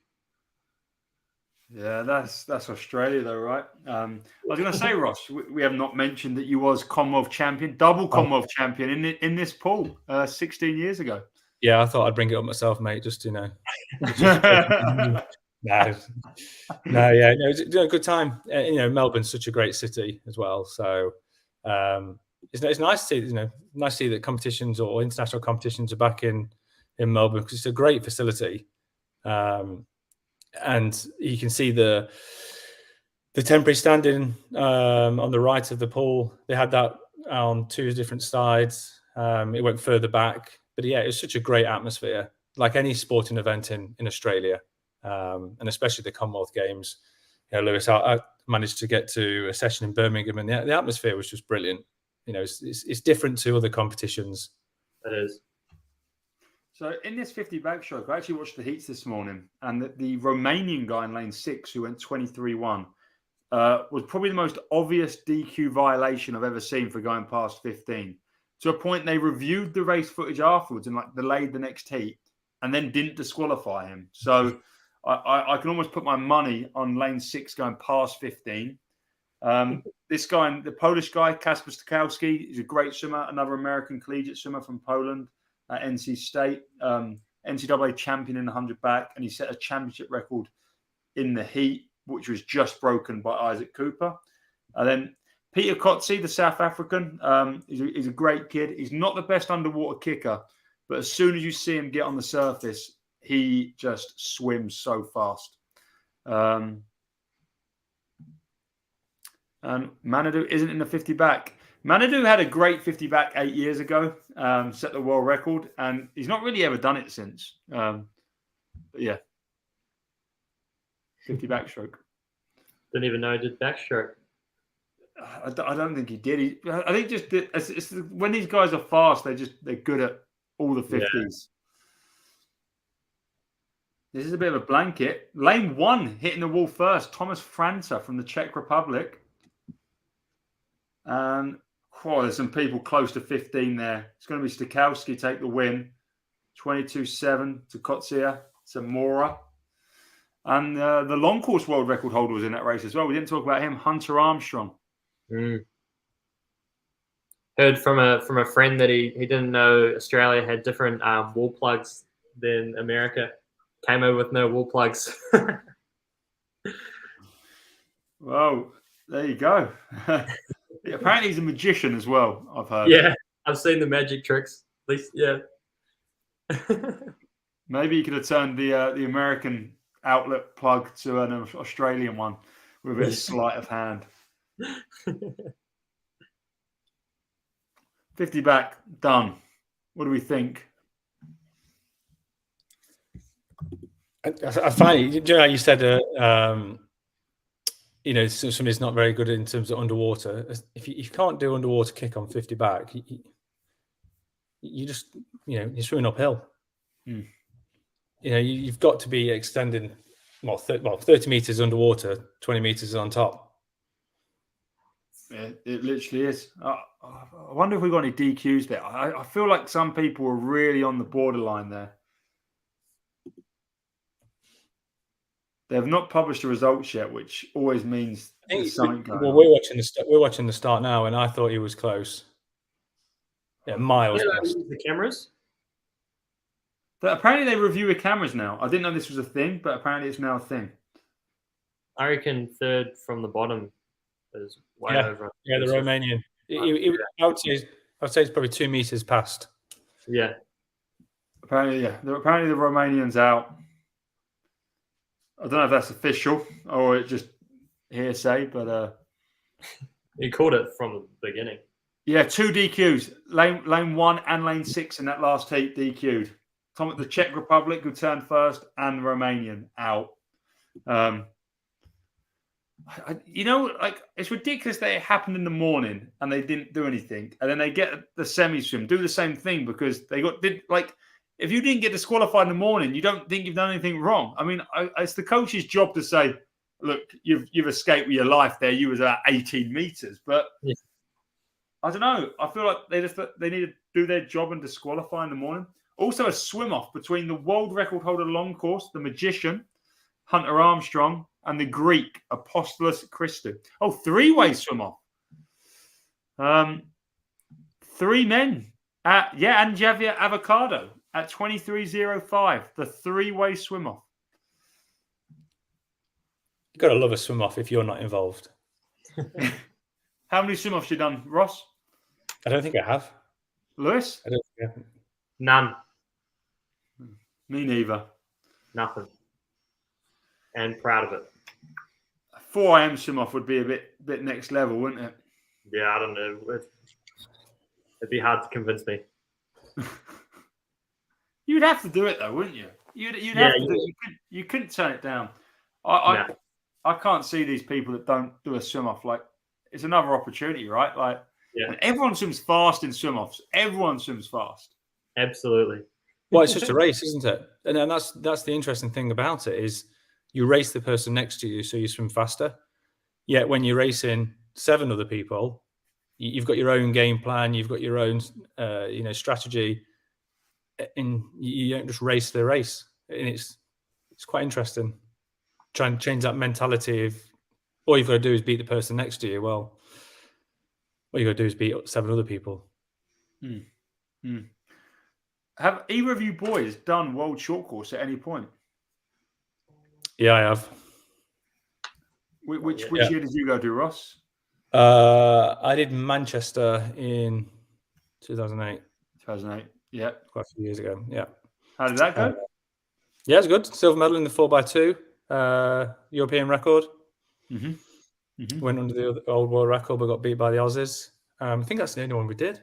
Yeah, that's Australia though, right? I was going to say, Ross, we have not mentioned that you was Commonwealth champion, double Commonwealth champion in this pool 16 years ago. Yeah, I thought I'd bring it up myself, mate, just no, it's a good time. Melbourne's such a great city as well, so it's nice to see, nice to see that competitions or international competitions are back in Melbourne, because it's a great facility. And you can see the temporary standing on the right of the pool. They had that on two different sides. It went further back, but yeah, it's such a great atmosphere, like any sporting event in Australia, and especially the Commonwealth Games. Lewis, I managed to get to a session in Birmingham, and the atmosphere was just brilliant. It's different to other competitions. It is. So in this 50 backstroke, I actually watched the heats this morning, and the Romanian guy in lane 6 who went 23-1 was probably the most obvious DQ violation I've ever seen for going past 15. To a point, they reviewed the race footage afterwards and delayed the next heat, and then didn't disqualify him. So I can almost put my money on lane 6 going past 15. This guy, the Polish guy, Kasper Stukowski, is a great swimmer, another American collegiate swimmer from Poland. At NC State, NCAA champion in the 100 back, and he set a championship record in the heat, which was just broken by Isaac Cooper. And then Peter Kotze, the South African, he's a great kid. He's not the best underwater kicker, but as soon as you see him get on the surface, he just swims so fast. And Manadou isn't in the 50 back. Manadou had a great 50 back 8 years ago, set the world record, and he's not really ever done it since. But yeah, 50 backstroke. Didn't even know he did backstroke. I don't think he did. I think just it's when these guys are fast, they're good at all the 50s. Yeah. This is a bit of a blanket. Lane 1 hitting the wall first. Thomas Franta from the Czech Republic. And there's some people close to 15 there. It's going to be Stukowski take the win. 22-7 to Kotze, to Mora. And the long course world record holder was in that race as well. We didn't talk about him, Hunter Armstrong. Heard from a friend that he didn't know Australia had different wall plugs than America. Came over with no wall plugs. Well, there you go. Apparently he's a magician as well, I've heard. Yeah, I've seen the magic tricks. At least, yeah. Maybe you could have turned the American outlet plug to an Australian one with a bit of sleight of hand. 50 back, done. What do we think? I find, you said somebody's not very good in terms of underwater. If you can't do underwater kick on 50 back, you just, you're swimming uphill. You've got to be extending, 30 meters underwater, 20 meters on top. It literally is. I wonder if we've got any DQs there. I feel like some people are really on the borderline there. They have not published the results yet, which always means there's something going on. We're watching the start now, and I thought he was close. Yeah, miles. The cameras. But apparently they review with cameras now. I didn't know this was a thing, but apparently it's now a thing. I reckon third from the bottom is way over. Yeah, the Romanian. I would say it's probably 2 meters past. Yeah. Apparently the Romanian's out. I don't know if that's official or it just hearsay, but he called it from the beginning. Yeah, 2 DQs. Lane 1 and lane 6 in that last heat DQ'd. The Czech Republic, who turned first, and the Romanian out. It's ridiculous that it happened in the morning and they didn't do anything, and then they get the semi-swim, do the same thing because if you didn't get disqualified in the morning, you don't think you've done anything wrong. I mean, it's the coach's job to say, look, you've escaped with your life there. You was at 18 meters, but I don't know. I feel like they need to do their job and disqualify in the morning. Also, a swim off between the world record holder long course, the magician Hunter Armstrong, and the Greek Apostolos Christou. Oh, 3-way swim off. 3 men. And Javier Avocado at 23.05. The 3-way swim off. You've got to love a swim off if you're not involved. How many swim offs you done, Ross? I don't think I have. Lewis? I don't think I have. None. Me neither. Nothing. And proud of it. 4 AM swim off would be a bit next level, wouldn't it? Yeah, I don't know. It'd be hard to convince me. You'd have to do it though, wouldn't you? You'd have to do it. You couldn't turn it down. I can't see these people that don't do a swim off. Like, it's another opportunity, right? Like, and everyone swims fast in swim offs. Everyone swims fast. Absolutely. Well, it's just a race, isn't it? And then that's the interesting thing about it is you race the person next to you, so you swim faster. Yet when you're racing 7 other people, you've got your own game plan, you've got your own, strategy, and you don't just race the race. And it's quite interesting. Trying to change that mentality of all you've got to do is beat the person next to you. Well, what you got to do is beat 7 other people. Have either of you boys done World Short Course at any point? Yeah, I have. Which year did you go to, Ross? I did Manchester in 2008. 2008, yeah. Quite a few years ago, yeah. How did that go? Yeah, it was good. Silver medal in the 4x2, European record. Went under the old world record, but got beat by the Aussies. I think that's the only one we did.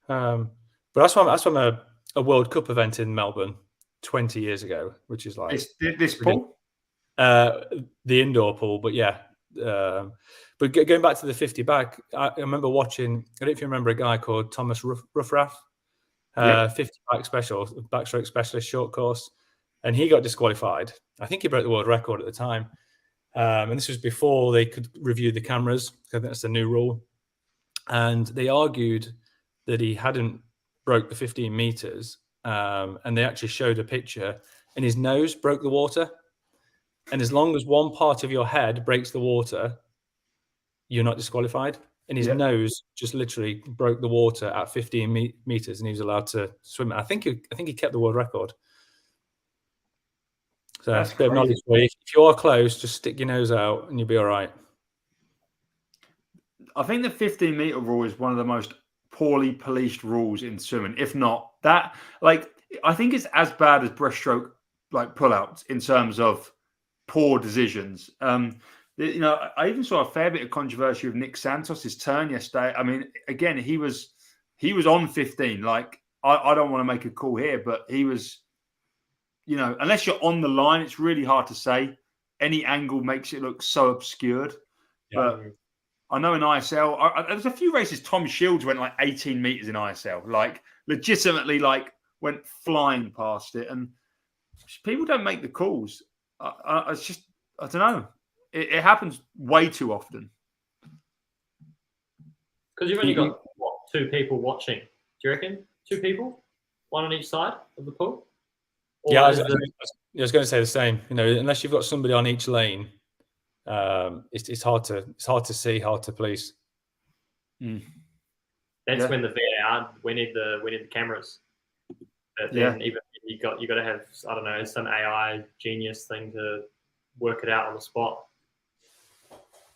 But that's from a World Cup event in Melbourne 20 years ago, which is like this pool, the indoor pool. But yeah, but going back to the 50 back, I remember watching. I don't know if you remember a guy called Thomas Ruffraff, 50 back special, backstroke specialist, short course, and he got disqualified. I think he broke the world record at the time, and this was before they could review the cameras. I think that's the new rule, and they argued that he hadn't broke the 15 meters, and they actually showed a picture, and his nose broke the water. And as long as one part of your head breaks the water, you're not disqualified. And his nose just literally broke the water at 15 meters, and he was allowed to swim. I think he kept the world record. So that's a bit of knowledge for you. If you are close, just stick your nose out, and you'll be all right. I think the 15-meter rule is one of the most poorly policed rules in swimming. If not that, I think it's as bad as breaststroke pullouts in terms of poor decisions. I even saw a fair bit of controversy with Nick Santos' turn yesterday. I mean, again, he was on 15. I don't want to make a call here, but he was, unless you're on the line, it's really hard to say. any angle makes it look so obscured. Yeah. But I know in ISL, there's a few races. Tom Shields went like 18 meters in ISL, like legitimately, like went flying past it, and people don't make the calls. It's just, I don't know. It happens way too often. Because you've only got what, 2 people watching. Do you reckon 2 people, 1 on each side of the pool? Or Yeah, I was going to say the same. You know, unless you've got somebody on each lane, it's hard to see, hard to police. That's when the VAR. We need the cameras. But then even you got to have, I don't know, some AI genius thing to work it out on the spot.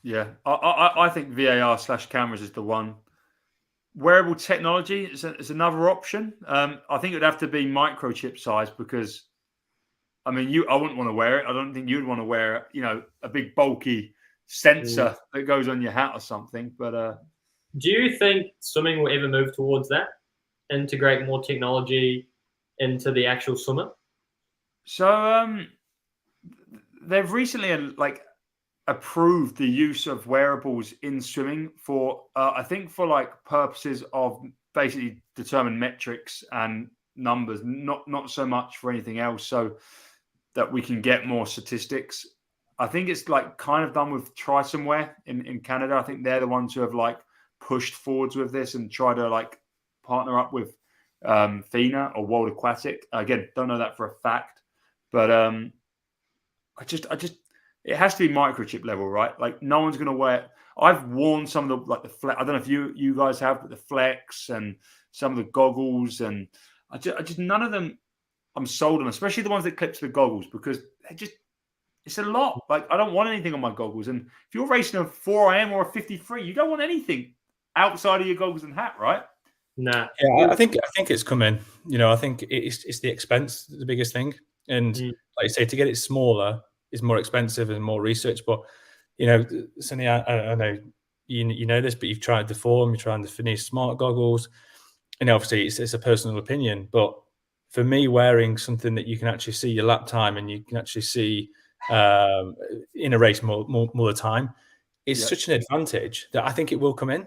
Yeah, I think VAR/cameras is the one. Wearable technology is another option. I think it would have to be microchip size, because, I mean, I wouldn't want to wear it. I don't think you'd want to wear, you know, a big bulky sensor that goes on your hat or something. But do you think swimming will ever move towards that? Integrate more technology into the actual swimmer? So they've recently approved the use of wearables in swimming for I think for like purposes of basically determine metrics and numbers, not so much for anything else, so that we can get more statistics. I think it's like kind of done with Try Somewhere in Canada. I think they're the ones who have like pushed forwards with this and try to like partner up with FINA or World Aquatic. Again, don't know that for a fact, but I just it has to be microchip level, right? Like no one's going to wear. I've worn some of the Flex. I don't know if you guys have, but the Flex and some of the goggles, and I just none of them I'm sold on, especially the ones that clip to the goggles, because it's a lot. Like I don't want anything on my goggles, and if you're racing a 4 AM or a 53, you don't want anything outside of your goggles and hat, right? Nah. Yeah, I think it's coming. You know, I think it's the expense, the biggest thing, and like you say, to get it smaller is more expensive and more research. But you know, Sonny, I know you know this, but you've tried the Form, you're trying the Finis Smart goggles, and obviously it's a personal opinion. But for me, wearing something that you can actually see your lap time and you can actually see in a race more of the time is such an advantage that I think it will come in.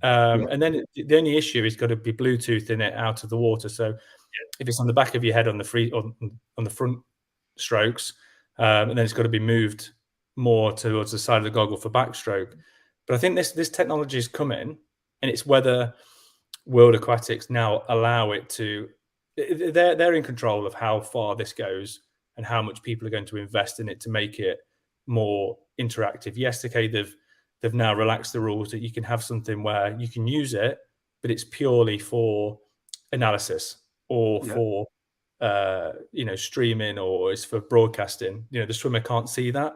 And then the only issue is got to be Bluetooth in it out of the water. So if it's on the back of your head on the front strokes, and then it's got to be moved more towards the side of the goggle for backstroke. But I think this technology is coming, and it's whether World Aquatics now allow it to. They're in control of how far this goes and how much people are going to invest in it to make it more interactive. Yes, okay, they've now relaxed the rules that you can have something where you can use it, but it's purely for analysis or for you know, streaming, or it's for broadcasting. You know, the swimmer can't see that,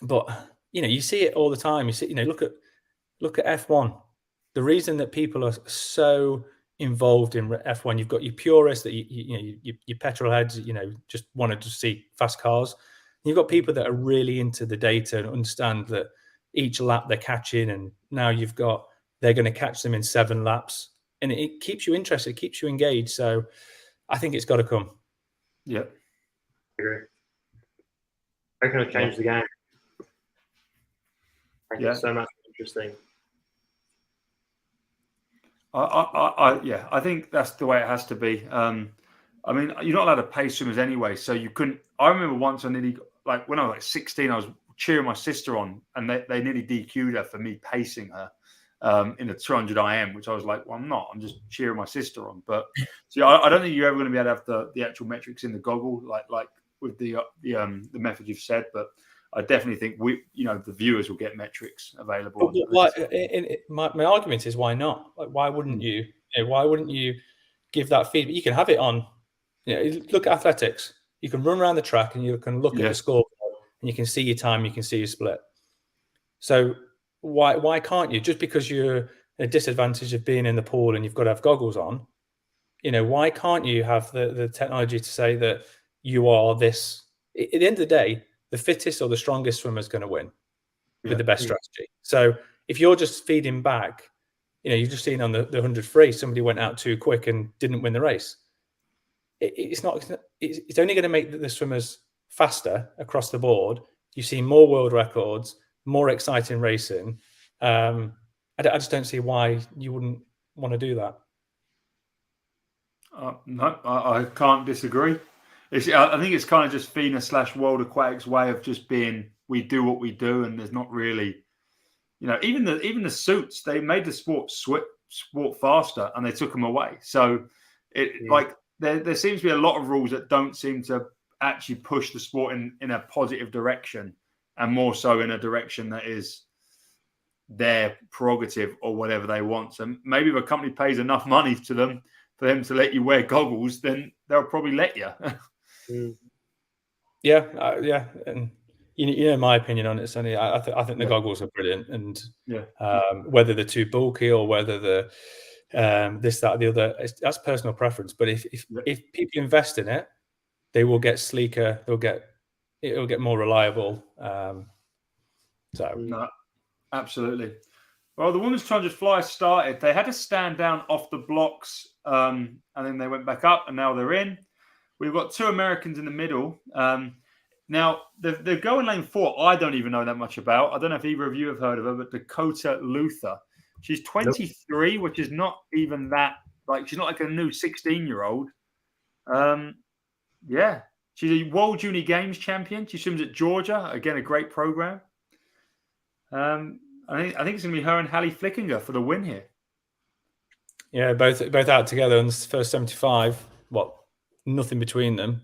but you know, you see it all the time. You see, you know, look at F1. The reason that people are so involved in F1, you've got your purists that your petrol heads, you know, just wanted to see fast cars. You've got people that are really into the data and understand that each lap they're catching, and now they're going to catch them in 7 laps, and it keeps you interested, it keeps you engaged. So I think it's got to come. Yeah, I agree. I reckon it'll change the game. Thank you so much. Interesting. I think that's the way it has to be. I mean, you're not allowed to pay swimmers anyway, so you couldn't. I remember once I nearly, like when I was like 16, I was cheering my sister on, and they nearly DQ'd her for me pacing her in a 200 IM, which I was like, well, I'm not. I'm just cheering my sister on. But see, I don't think you're ever going to be able to have the actual metrics in the goggle, like with the method you've said. But I definitely think the viewers will get metrics available. My argument is, why not? Like, why wouldn't you? Why wouldn't you give that feedback? You can have it on. Look at athletics. You can run around the track and you can look at the score, and you can see your time. You can see your split. So why can't you? Just because you're at a disadvantage of being in the pool and you've got to have goggles on, why can't you have the technology to say that you are this? At the end of the day, the fittest or the strongest swimmer is going to win with the best strategy. So if you're just feeding back, you've just seen on the 100 free, somebody went out too quick and didn't win the race. It's only going to make the swimmers faster across the board. You see more world records, more exciting racing. I just don't see why you wouldn't want to do that. No, I can't disagree. I think it's kind of just FINA/World Aquatics way of just being, we do what we do, and there's not really, even the suits, they made the sport faster and they took them away. So there seems to be a lot of rules that don't seem to actually push the sport in a positive direction, and more so in a direction that is their prerogative or whatever they want. So maybe if a company pays enough money to them for them to let you wear goggles, then they'll probably let you. Yeah. And my opinion on it, Sonny, I think the goggles are brilliant, and whether they're too bulky or whether they're this, that, or the other, that's personal preference. But if people invest in it, they will get sleeker. It'll get more reliable. No, absolutely. Well, the women's 200 fly started. They had to stand down off the blocks, and then they went back up, and now they're in. We've got two Americans in the middle. Now, the go in lane 4, I don't even know that much about. I don't know if either of you have heard of her, but Dakota Luther. She's 23, which is not even that, she's not like a new 16-year-old. She's a World Junior Games champion. She swims at Georgia. Again, a great program. I think it's going to be her and Hallie Flickinger for the win here. Yeah, both out together on the first 75. Nothing between them.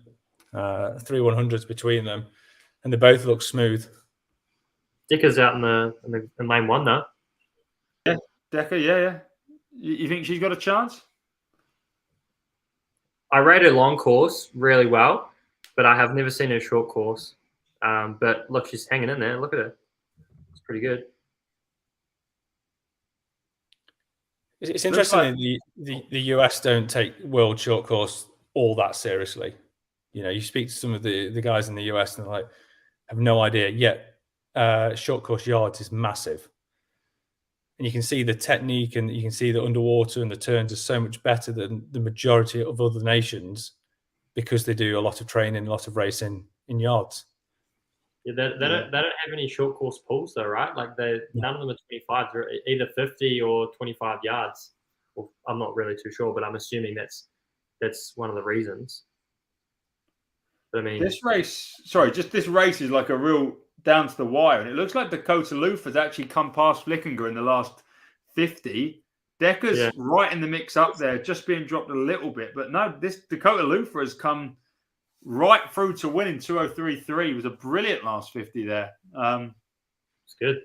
3 100s between them, and they both look smooth. Dicker's out in lane 1 though. Yeah, Decker. Yeah. You think she's got a chance? I rate her long course really well, but I have never seen her short course. But look, she's hanging in there. Look at her. It's pretty good. It's interesting that the US don't take world short course all that seriously. You speak to some of the guys in the US and they're have no idea. Yet short course yards is massive. And you can see the technique, and you can see the underwater and the turns are so much better than the majority of other nations, because they do a lot of training, a lot of racing in yards. Yeah, they don't have any short course pools though, right? None of them are 25. They're either 50 or 25 yards. Well, I'm not really too sure, but I'm assuming that's one of the reasons. But I mean, this race is like a real down to the wire, and it looks like Dakota Luther's actually come past Flickinger in the last 50. Decker's right in the mix up there, just being dropped a little bit, but no, this Dakota Luther has come right through to winning 2:03.3. It was a brilliant last 50 there. It's good.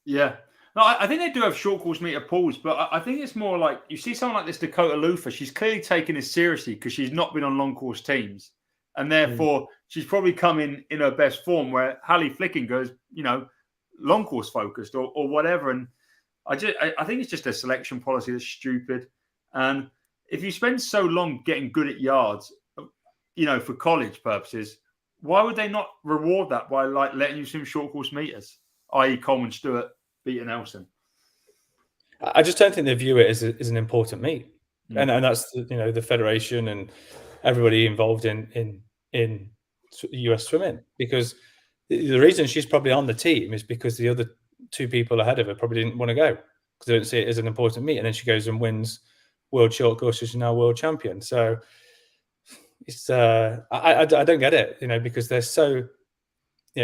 Yeah. No, I think they do have short course meter pools, but I think it's more like you see someone like this Dakota Luther. She's clearly taken this seriously because she's not been on long course teams, and therefore she's probably come in her best form. Where Hallie Flickinger is, long course focused or whatever. And I think it's just a selection policy that's stupid. And if you spend so long getting good at yards, for college purposes, why would they not reward that by letting you swim short course meters, i.e. Coleman Stewart beating Nelson? I just don't think they view it as an important meet, and that's the federation and everybody involved in US swimming, because the reason she's probably on the team is because the other two people ahead of her probably didn't want to go because they don't see it as an important meet, and then she goes and wins world short course. She's now world champion. So it's I don't get it, because they're so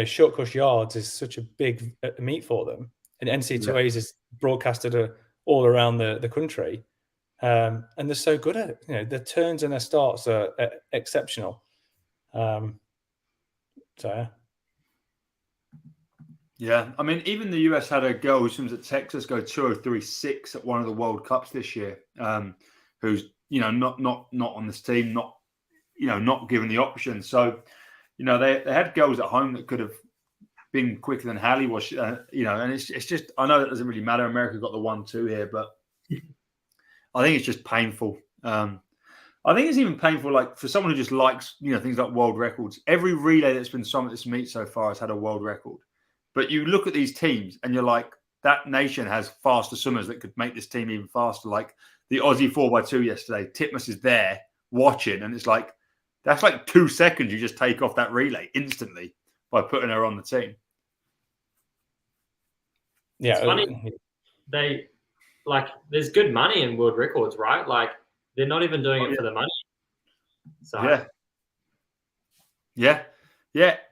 short course yards is such a big meet for them, and NC2As is broadcasted all around the country, and they're so good at it. Their turns and their starts are exceptional. Yeah, I mean, even the US had a girl who swims at Texas go 2:03.6 at one of the World Cups this year, who's not on this team, not given the option. So, they had girls at home that could have been quicker than Hallie was, and it's just, I know that doesn't really matter. America got the 1-2 here, but I think it's just painful. I think it's even painful, for someone who just likes, things like world records. Every relay that's been swum at this meet so far has had a world record. But you look at these teams and you're like, that nation has faster swimmers that could make this team even faster. Like the Aussie 4x2 yesterday, Titmus is there watching, and it's like, That's like 2 seconds you just take off that relay instantly by putting her on the team. Yeah, It's funny. There's good money in world records, right? Like, they're not even doing it for the money. So yeah.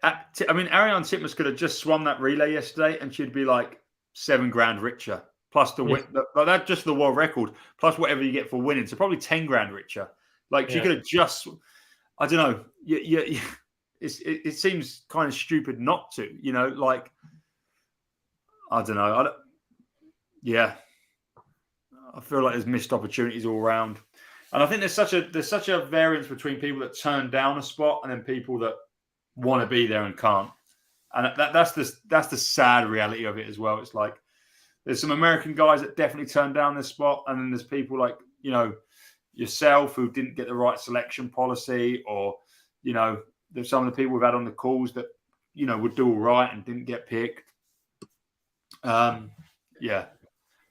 I mean, Ariane Titmus could have just swum that relay yesterday, and she'd be like $7,000 richer. Plus the win, that's just the world record. Plus whatever you get for winning, so probably $10,000 richer. Like she could have just, I don't know. It seems kind of stupid not to. Like I don't know. I feel like there's missed opportunities all around, and I think there's such a variance between people that turn down a spot and then people that want to be there and can't. And that's the sad reality of it as well. It's like there's some American guys that definitely turned down this spot, and then there's people like yourself who didn't get the right selection policy, or there's some of the people we've had on the calls that would do all right and didn't get picked.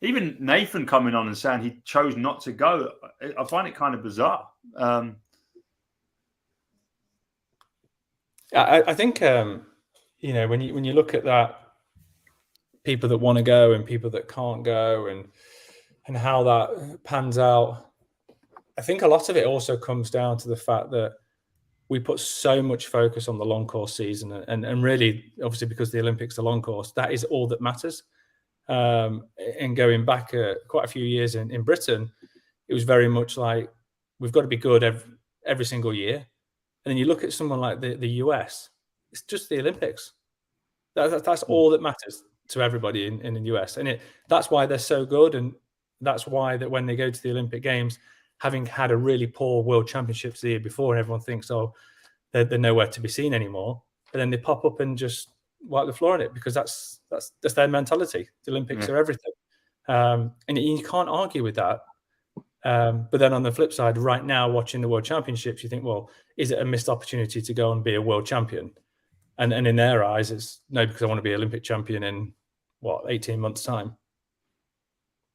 Even Nathan coming on and saying he chose not to go, I find it kind of bizarre. I think when you look at that, people that want to go and people that can't go, and how that pans out, I think a lot of it also comes down to the fact that we put so much focus on the long course season, and really, obviously, because the Olympics are long course, that is all that matters. And going back quite a few years in Britain, it was very much like we've got to be good every single year. And then you look at someone like the US, it's just the Olympics. That's all that matters to everybody in the US. And that's why they're so good. And that's why that when they go to the Olympic Games, having had a really poor World Championships the year before, and everyone thinks, oh, they're nowhere to be seen anymore. But then they pop up and just wipe the floor on it, because that's their mentality. The Olympics are everything. And you can't argue with that. But then on the flip side, right now, watching the World Championships, you think, well, is it a missed opportunity to go and be a world champion? And in their eyes, it's no, because I want to be Olympic champion in 18 months' time.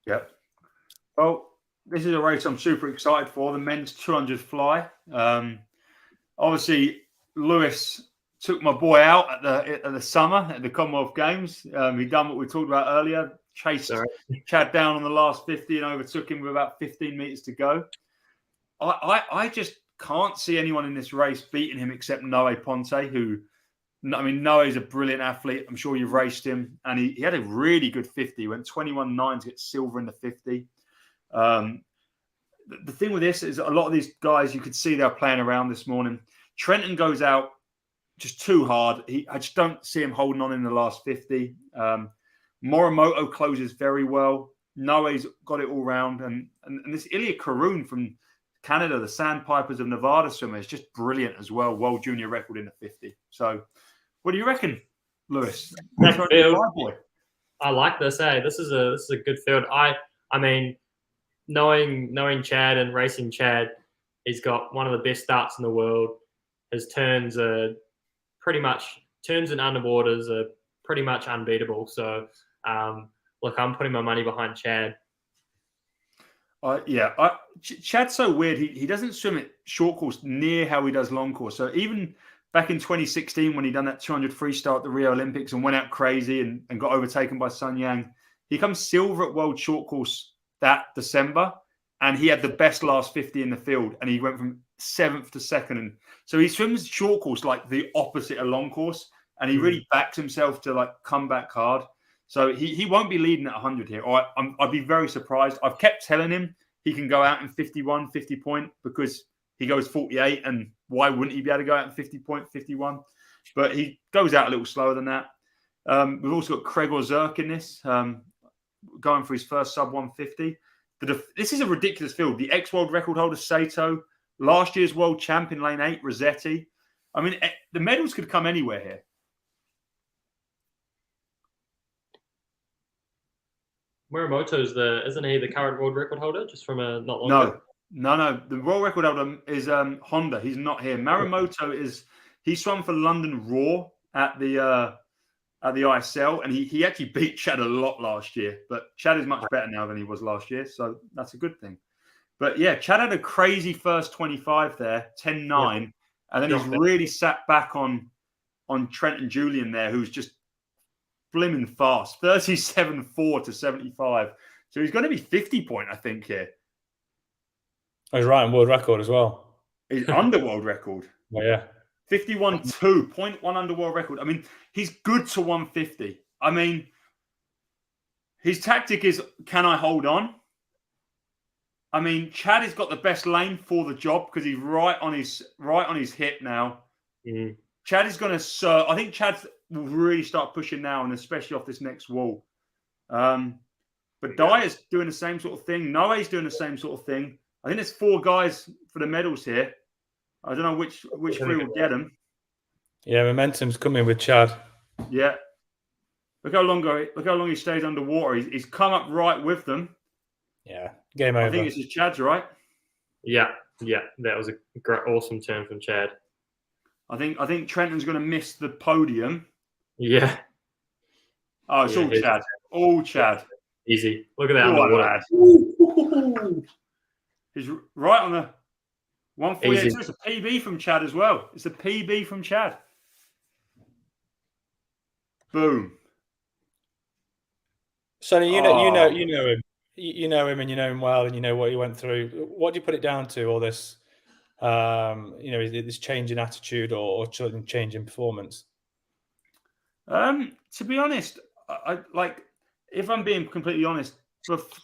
Yeah. Well, this is a race I'm super excited for, the men's 200 fly. Obviously, Lewis took my boy out at the summer at the Commonwealth Games. He done what we talked about earlier, chased Chad down on the last 50 and overtook him with about 15 meters to go. I just can't see anyone in this race beating him except Noe Ponte, who, I mean, Noe's a brilliant athlete. I'm sure you've raced him. And he had a really good 50. He went 21.9 to get silver in the 50. The thing with this is a lot of these guys, you could see they're playing around this morning. Trenton goes out just too hard. I just don't see him holding on in the last 50. Morimoto closes very well. Noe's got it all round. And this Ilya Karoun from Canada, the Sandpipers of Nevada swimmer, is just brilliant as well. World junior record in the 50. So what do you reckon, Lewis? I like this. This is a good field. I mean, knowing Chad and racing Chad, he's got one of the best starts in the world. His turns and underwaters are pretty much unbeatable. So, look, I'm putting my money behind Chad. Chad's so weird. He doesn't swim at short course near how he does long course. So even back in 2016, when he done that 200 freestyle at the Rio Olympics and went out crazy and got overtaken by Sun Yang, he comes silver at World Short Course that December, and he had the best last 50 in the field, and he went from 7th to 2nd. And so he swims short course like the opposite of long course, and he really backs himself to like come back hard. So he won't be leading at 100 here. Or I'd be very surprised. I've kept telling him he can go out in 51, 50 point, because he goes 48, and why wouldn't he be able to go out in 50 point, 51? But he goes out a little slower than that. We've also got Gregor Zirk in this, going for his first sub 150. This is a ridiculous field. The ex-world record holder, Sato, last year's world champion, lane 8, Rossetti. I mean, the medals could come anywhere here. Morimoto's isn't he the current world record holder, just from a not long ago? No. The world record holder is Honda. He's not here. Marimoto he swam for London Raw at the ISL, and he actually beat Chad a lot last year. But Chad is much better now than he was last year, so that's a good thing. But yeah, Chad had a crazy first 25 there, 10.9, And then he's really sat back on Trent and Julian there, who's just blimmin' fast. 37.4 to 75. So he's going to be 50 point, I think, here. Oh, he's right on world record as well. He's under world record. Well, yeah. 51.2, 0.1 under world record. I mean, he's good to 150. I mean, his tactic is, can I hold on? I mean, Chad has got the best lane for the job because he's right on his hip now. Mm. Chad is going to I think Chad will really start pushing now, and especially off this next wall. But Dyer's doing the same sort of thing. Noe's doing the same sort of thing. I think there's 4 guys for the medals here. I don't know which 3 will get them. Yeah, momentum's coming with Chad. Yeah. Look how long he stays underwater. He's come up right with them. Yeah, game over. I think it's Chad's, right? Yeah, that was a great, awesome turn from Chad. I think Trenton's going to miss the podium. Yeah. Oh, it's all Chad. All Chad. Easy. Look at that underwater. He's right on the 148. So it's a PB from Chad as well. It's a PB from Chad. Boom. Sonny, you know him. You know him, and you know him well, and you know what he went through. What do you put it down to? All this, this change in attitude or change in performance? To be honest, I like, if I'm being completely honest,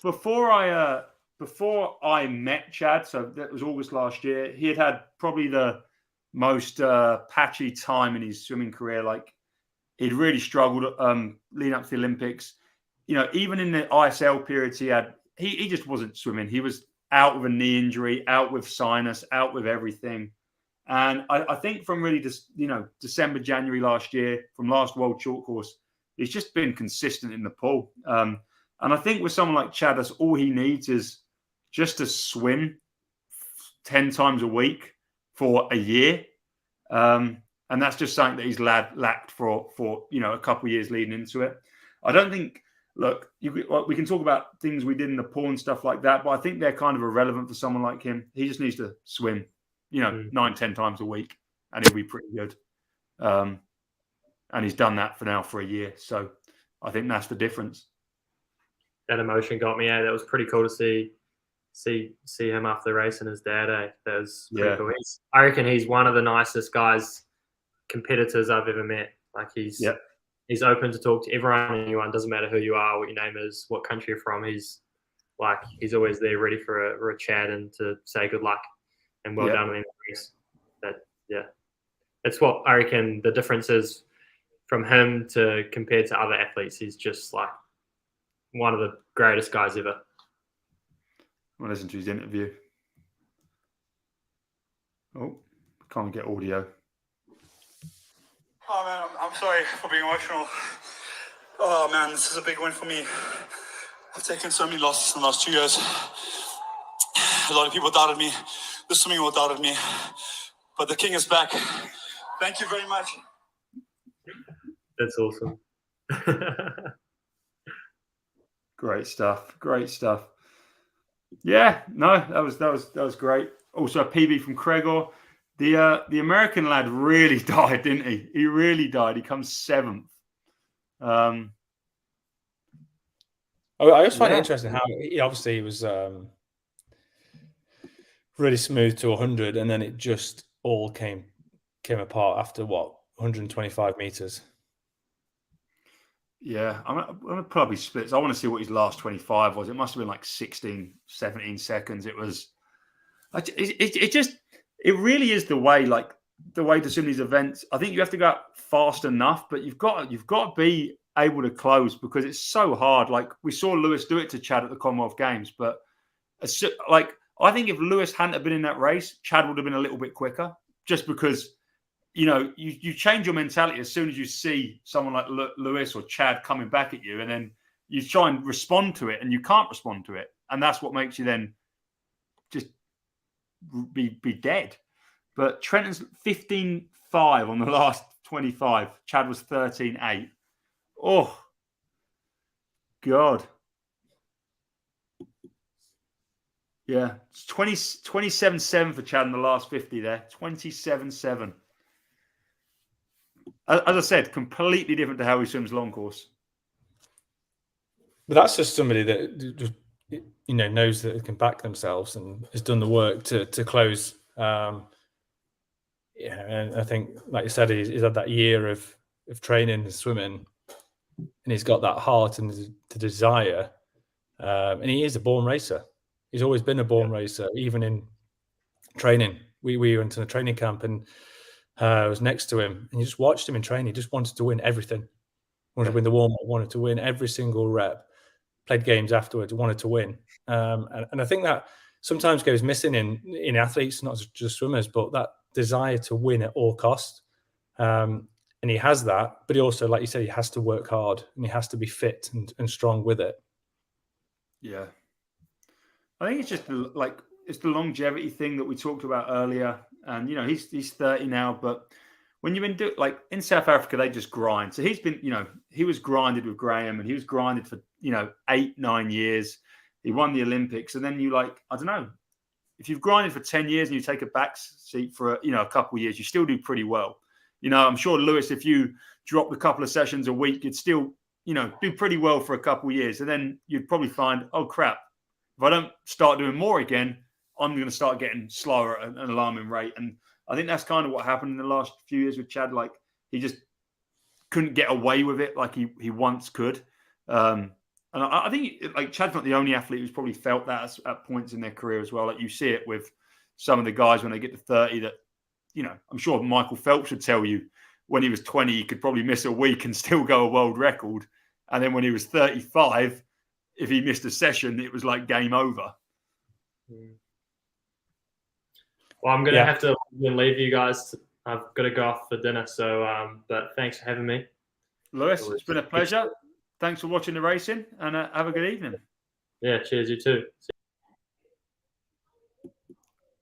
before I met Chad, so that was August last year, he had probably the most patchy time in his swimming career. Like, he'd really struggled leading up to the Olympics. You know, even in the ISL periods he just wasn't swimming. He was out with a knee injury, out with sinus, out with everything. And I think from really just, December, January last year, from last World Short Course, he's just been consistent in the pool. And I think with someone like Chad, that's all he needs is just to swim 10 times a week for a year. And that's just something that he's lacked for a couple of years leading into it. I don't think, look, we can talk about things we did in the pool and stuff like that, but I think they're kind of irrelevant for someone like him. He just needs to swim, 9-10 times a week, and he'll be pretty good. And he's done that for a year. So I think that's the difference. That emotion got me. That was pretty cool to see him after the race and his dad. That was pretty cool. I reckon he's one of the nicest competitors I've ever met. Like, he's open to talk to everyone, anyone. Doesn't matter who you are, what your name is, what country you're from. He's always there, ready for a chat and to say good luck and well done in the race. That's what I reckon the difference is from him compared to other athletes. He's just like one of the greatest guys ever. I'll listen to his interview. Oh, can't get audio. Oh man, I'm sorry for being emotional. Oh man, this is a big win for me. I've taken so many losses in the last 2 years. A lot of people doubted me. The swimming world doubted me. But the king is back. Thank you very much. That's awesome. Great stuff. Great stuff. Yeah, no, that was great. Also a PB from Gregor. The American lad really died, didn't he? He really died. He comes 7th. I just find it interesting how he obviously was really smooth to 100, and then it just all came apart after 125 meters. Yeah, I'm gonna probably split. I want to see what his last 25 was. It must have been like 16, 17 seconds. It was. It really is the way to swim these events. I think you have to go out fast enough, but you've got to be able to close because it's so hard. Like, we saw Lewis do it to Chad at the Commonwealth Games, but I think if Lewis hadn't been in that race, Chad would have been a little bit quicker, just because you change your mentality as soon as you see someone like Lewis or Chad coming back at you, and then you try and respond to it, and you can't respond to it, and that's what makes you then just be dead. But Trenton's 15.5 on the last 25. Chad was 13.8. Oh, God. Yeah, it's 27.7 for Chad in the last 50 there. 27.7. As I said, completely different to how he swims long course. But that's just somebody that just, you know, knows that it can back themselves and has done the work to close. Yeah, and I think, like you said, he's had that year of training and swimming, and he's got that heart and the desire. And he is a born racer. He's always been a born racer, even in training. We went to a training camp, and I was next to him, and you just watched him in training. He just wanted to win everything. Wanted to win the warm-up, wanted to win every single rep. Played games afterwards, wanted to win. And I think that sometimes goes missing in athletes, not just swimmers, but that desire to win at all costs. And he has that, but he also, like you said, he has to work hard and he has to be fit and strong with it. Yeah. I think it's just like, it's the longevity thing that we talked about earlier. And, you know, he's 30 now, but when you've been like in South Africa, they just grind. So he's been, you know, he was grinded with Graham, and he was grinded for, you know, 8-9 years. He won the Olympics. And then you like, I don't know, if you've grinded for 10 years and you take a back seat for, you know, a couple of years, you still do pretty well. You know, I'm sure, Lewis, if you dropped a couple of sessions a week, you'd still, you know, do pretty well for a couple of years. And then you'd probably find, oh, crap, if I don't start doing more again, I'm going to start getting slower at an alarming rate. And I think that's kind of what happened in the last few years with Chad. Like, he just couldn't get away with it like he once could. And I think, like, Chad's not the only athlete who's probably felt that at points in their career as well. Like, you see it with some of the guys when they get to 30 that, you know, I'm sure Michael Phelps would tell you when he was 20, he could probably miss a week and still go a world record. And then when he was 35, if he missed a session, it was like game over. Well, I'm going to have to leave you guys. I've got to go off for dinner. So, but thanks for having me. Lewis, it's been a pleasure. Thanks for watching the racing, and have a good evening. Yeah, cheers, you too.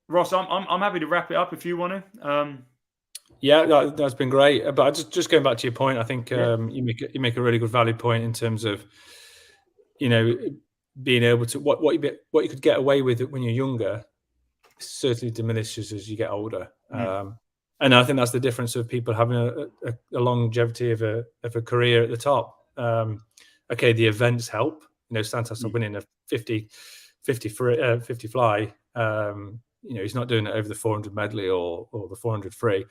Ross, I'm happy to wrap it up if you want to. Yeah, that's been great. But just going back to your point, I think you make a really good valid point in terms of, you know, being able to what you could get away with when you're younger certainly diminishes as you get older. And I think that's the difference of people having a longevity of a career at the top. Okay, the events help. You know, Santos winning a 50 fly. You know, he's not doing it over the 400 medley or the 400 free,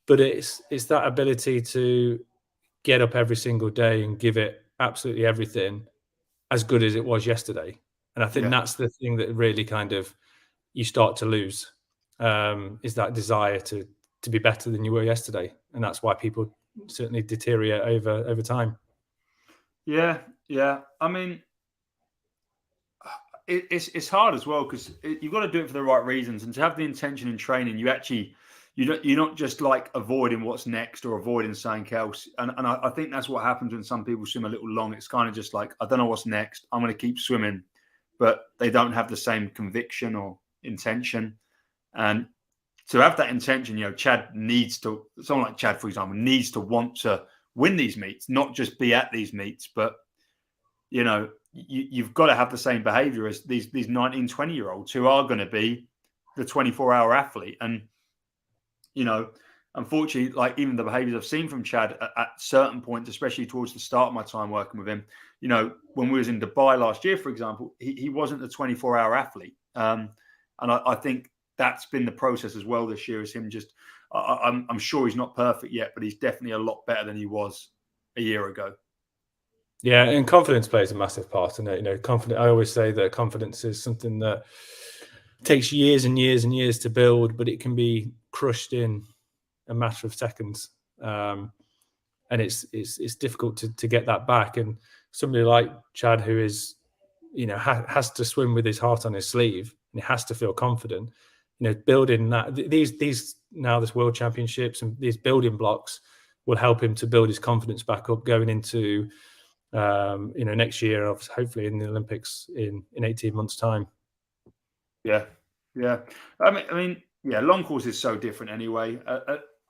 but it's that ability to get up every single day and give it absolutely everything, as good as it was yesterday. And I think that's the thing that really kind of you start to lose, is that desire to be better than you were yesterday. And that's why people certainly deteriorate over time. Yeah. I mean, it's hard as well, because you've got to do it for the right reasons, and to have the intention in training, you're not just like avoiding what's next or avoiding something else. And I think that's what happens when some people swim a little long. It's kind of just like, I don't know what's next. I'm going to keep swimming, but they don't have the same conviction or intention. And to have that intention, you know, someone like Chad, for example, needs to want to win these meets, not just be at these meets, but, you know, you've got to have the same behavior as these 19, 20-year-olds who are going to be the 24-hour athlete. And, you know, unfortunately, like, even the behaviors I've seen from Chad at certain points, especially towards the start of my time working with him, you know, when we was in Dubai last year, for example, he wasn't the 24-hour athlete. And I think that's been the process as well this year, is him just, I'm sure he's not perfect yet, but he's definitely a lot better than he was a year ago. Yeah, and confidence plays a massive part in it. You know, I always say that confidence is something that takes years and years and years to build, but it can be crushed in a matter of seconds. And it's difficult to get that back. And somebody like Chad, who is, you know, has to swim with his heart on his sleeve, and he has to feel confident. You know, building that this World Championships and these building blocks will help him to build his confidence back up going into you know, next year, hopefully in the Olympics in 18 months' time. Yeah. I mean, long course is so different anyway.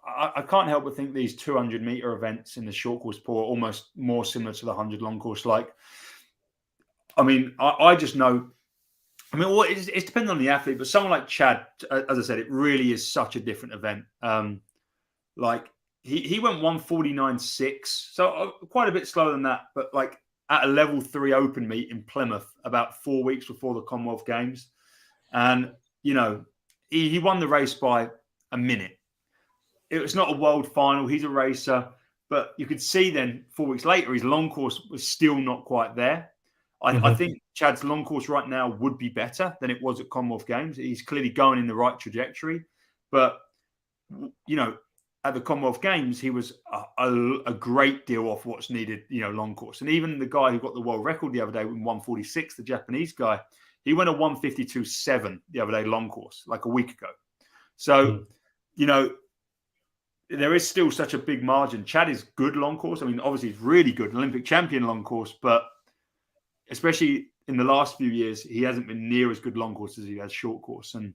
I can't help but think these 200-meter events in the short course pool are almost more similar to the 100 long course. Like, I mean, I just know I mean, well, it's depending on the athlete, but someone like Chad, as I said, it really is such a different event. Like he went 149.6, so quite a bit slower than that, but like at a level 3 open meet in Plymouth about 4 weeks before the Commonwealth Games. And, you know, he won the race by a minute. It was not a world final. He's a racer, but you could see then 4 weeks later, his long course was still not quite there. I think Chad's long course right now would be better than it was at Commonwealth Games. He's clearly going in the right trajectory. But, you know, at the Commonwealth Games, he was a great deal off what's needed, you know, long course. And even the guy who got the world record the other day in 146, the Japanese guy, he went a 152.7 the other day long course, like a week ago. So, you know, there is still such a big margin. Chad is good long course. I mean, obviously he's really good, an Olympic champion long course, but especially in the last few years, he hasn't been near as good long course as he has short course. And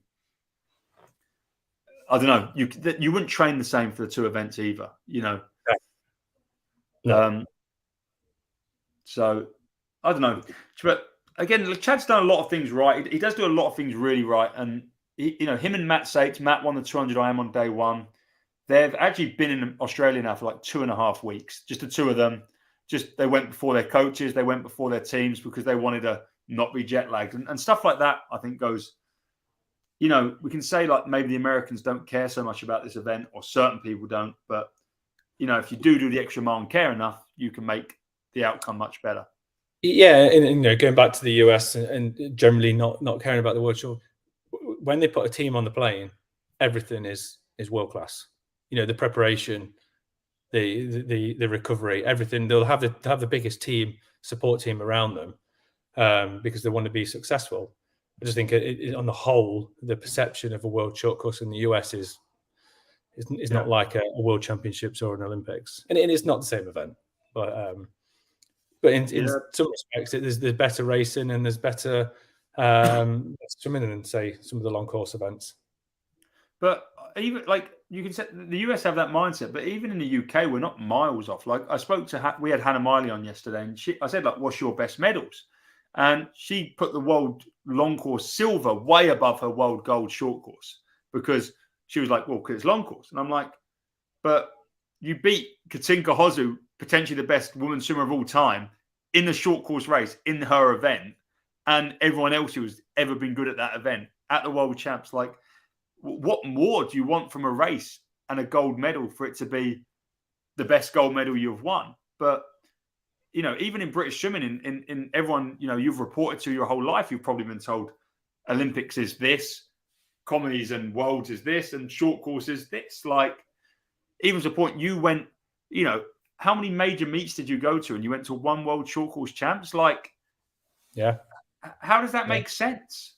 I don't know, you wouldn't train the same for the two events either, you know. No. So I don't know, but again, Chad's done a lot of things right. He does do a lot of things really right, and you know, him and Matt Sates. Matt won the 200 IM on day one. They've actually been in Australia now for like 2.5 weeks, just the two of them. Just they went before their coaches, they went before their teams because they wanted to not be jet lagged and stuff like that. I think goes. You know, we can say like maybe the Americans don't care so much about this event, or certain people don't. But you know, if you do the extra mile and care enough, you can make the outcome much better. Yeah, and you know, going back to the US and generally not caring about the World Tour, when they put a team on the plane, everything is world class. You know, the preparation, the recovery, everything. They'll have the biggest support team around them because they want to be successful. I just think on the whole, the perception of a world short course in the US is not like a World Championships or an Olympics, and it's not the same event. But in some respects, there's better racing and there's better swimming than say some of the long course events. But even like you can say the US have that mindset, but even in the UK, we're not miles off. Like I spoke to we had Hannah Miley on yesterday, and I said like, "What's your best medals?" And she put the world long course silver way above her world gold short course because she was like, well, because it's long course. And I'm like, but you beat Katinka Hozu, potentially the best woman swimmer of all time, in the short course race in her event, and everyone else who's ever been good at that event at the world champs. Like, what more do you want from a race and a gold medal for it to be the best gold medal you've won? But you know, even in British swimming, in everyone, you know, you've reported to your whole life, you've probably been told Olympics is this, comedies and worlds is this, and short course is this. Like, even to the point you went, you know, how many major meets did you go to? And you went to one world short course champs? Like, yeah. How does that make sense?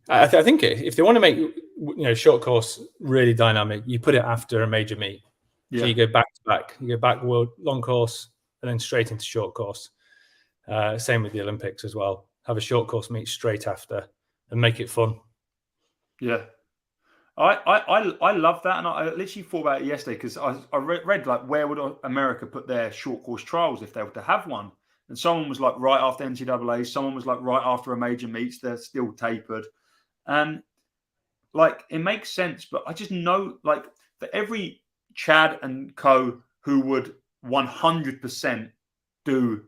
I think if they want to make, you know, short course really dynamic, you put it after a major meet. Yeah. So you go back to back. You go back world long course, and then straight into short course. Same with the Olympics as well. Have a short course meet straight after and make it fun. Yeah. I love that. And I literally thought about it yesterday because I read like where would America put their short course trials if they were to have one. And someone was like right after NCAA. Someone was like right after a major meets. They're still tapered. And like it makes sense. But I just know like for every Chad and co who would 100% do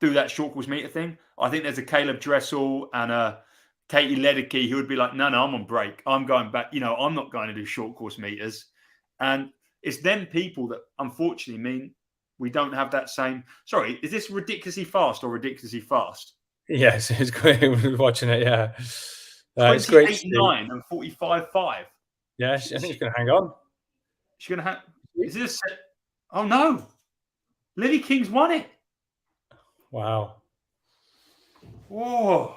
that short course meter thing. I think there's a Caleb Dressel and a Katie Ledecky who would be like, no, I'm on break. I'm going back. You know, I'm not going to do short course meters. And it's them people that unfortunately mean we don't have that same. Sorry, is this ridiculously fast or ridiculously fast? Yes, it's great watching it. Yeah, it's great. 28.9 and 45.5. Yeah, I think she's going to hang on. She's going to hang. Is this? Oh no, Lily King's won it. Wow. Whoa.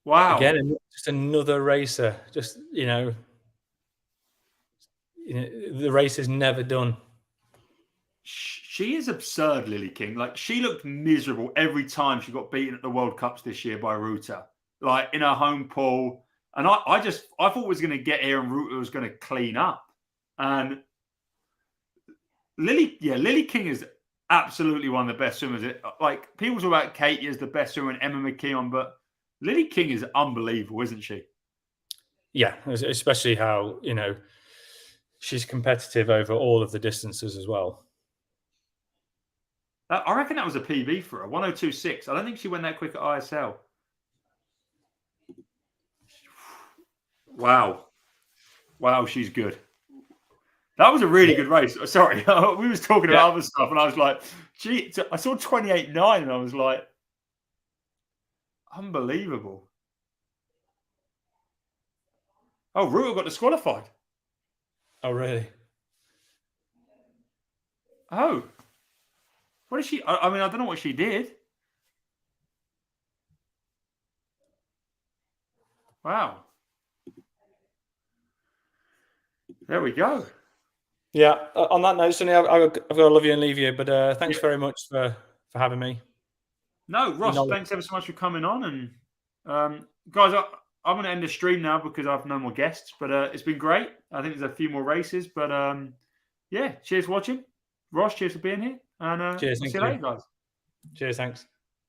Wow. Again, just another racer. Just, you know, the race is never done. She is absurd, Lily King. Like, she looked miserable every time she got beaten at the World Cups this year by Ruta. Like, in her home pool. And I thought it was going to get here and Ruta was going to clean up. And Lily King is absolutely one of the best swimmers. Like, people talk about Katie as the best swimmer and Emma McKeon, but Lily King is unbelievable, isn't she? Yeah, especially how, you know, she's competitive over all of the distances as well. I reckon that was a PB for her, 102.6. I don't think she went that quick at ISL. Wow. Wow, she's good. That was a really good race. Sorry, we was talking about other stuff, and I was like, gee, I saw 28.9, and I was like, unbelievable. Oh, Ruta got disqualified. Oh, really? Oh. What is she? I mean, I don't know what she did. Wow. There we go. Yeah. On that note, Sonny, I've got to love you and leave you. But thanks very much for having me. No, Ross, thanks ever so much for coming on. And guys, I'm going to end the stream now because I have no more guests. But it's been great. I think there's a few more races. But yeah, cheers for watching. Ross, cheers for being here. And cheers. see you later, guys. Cheers. Thanks.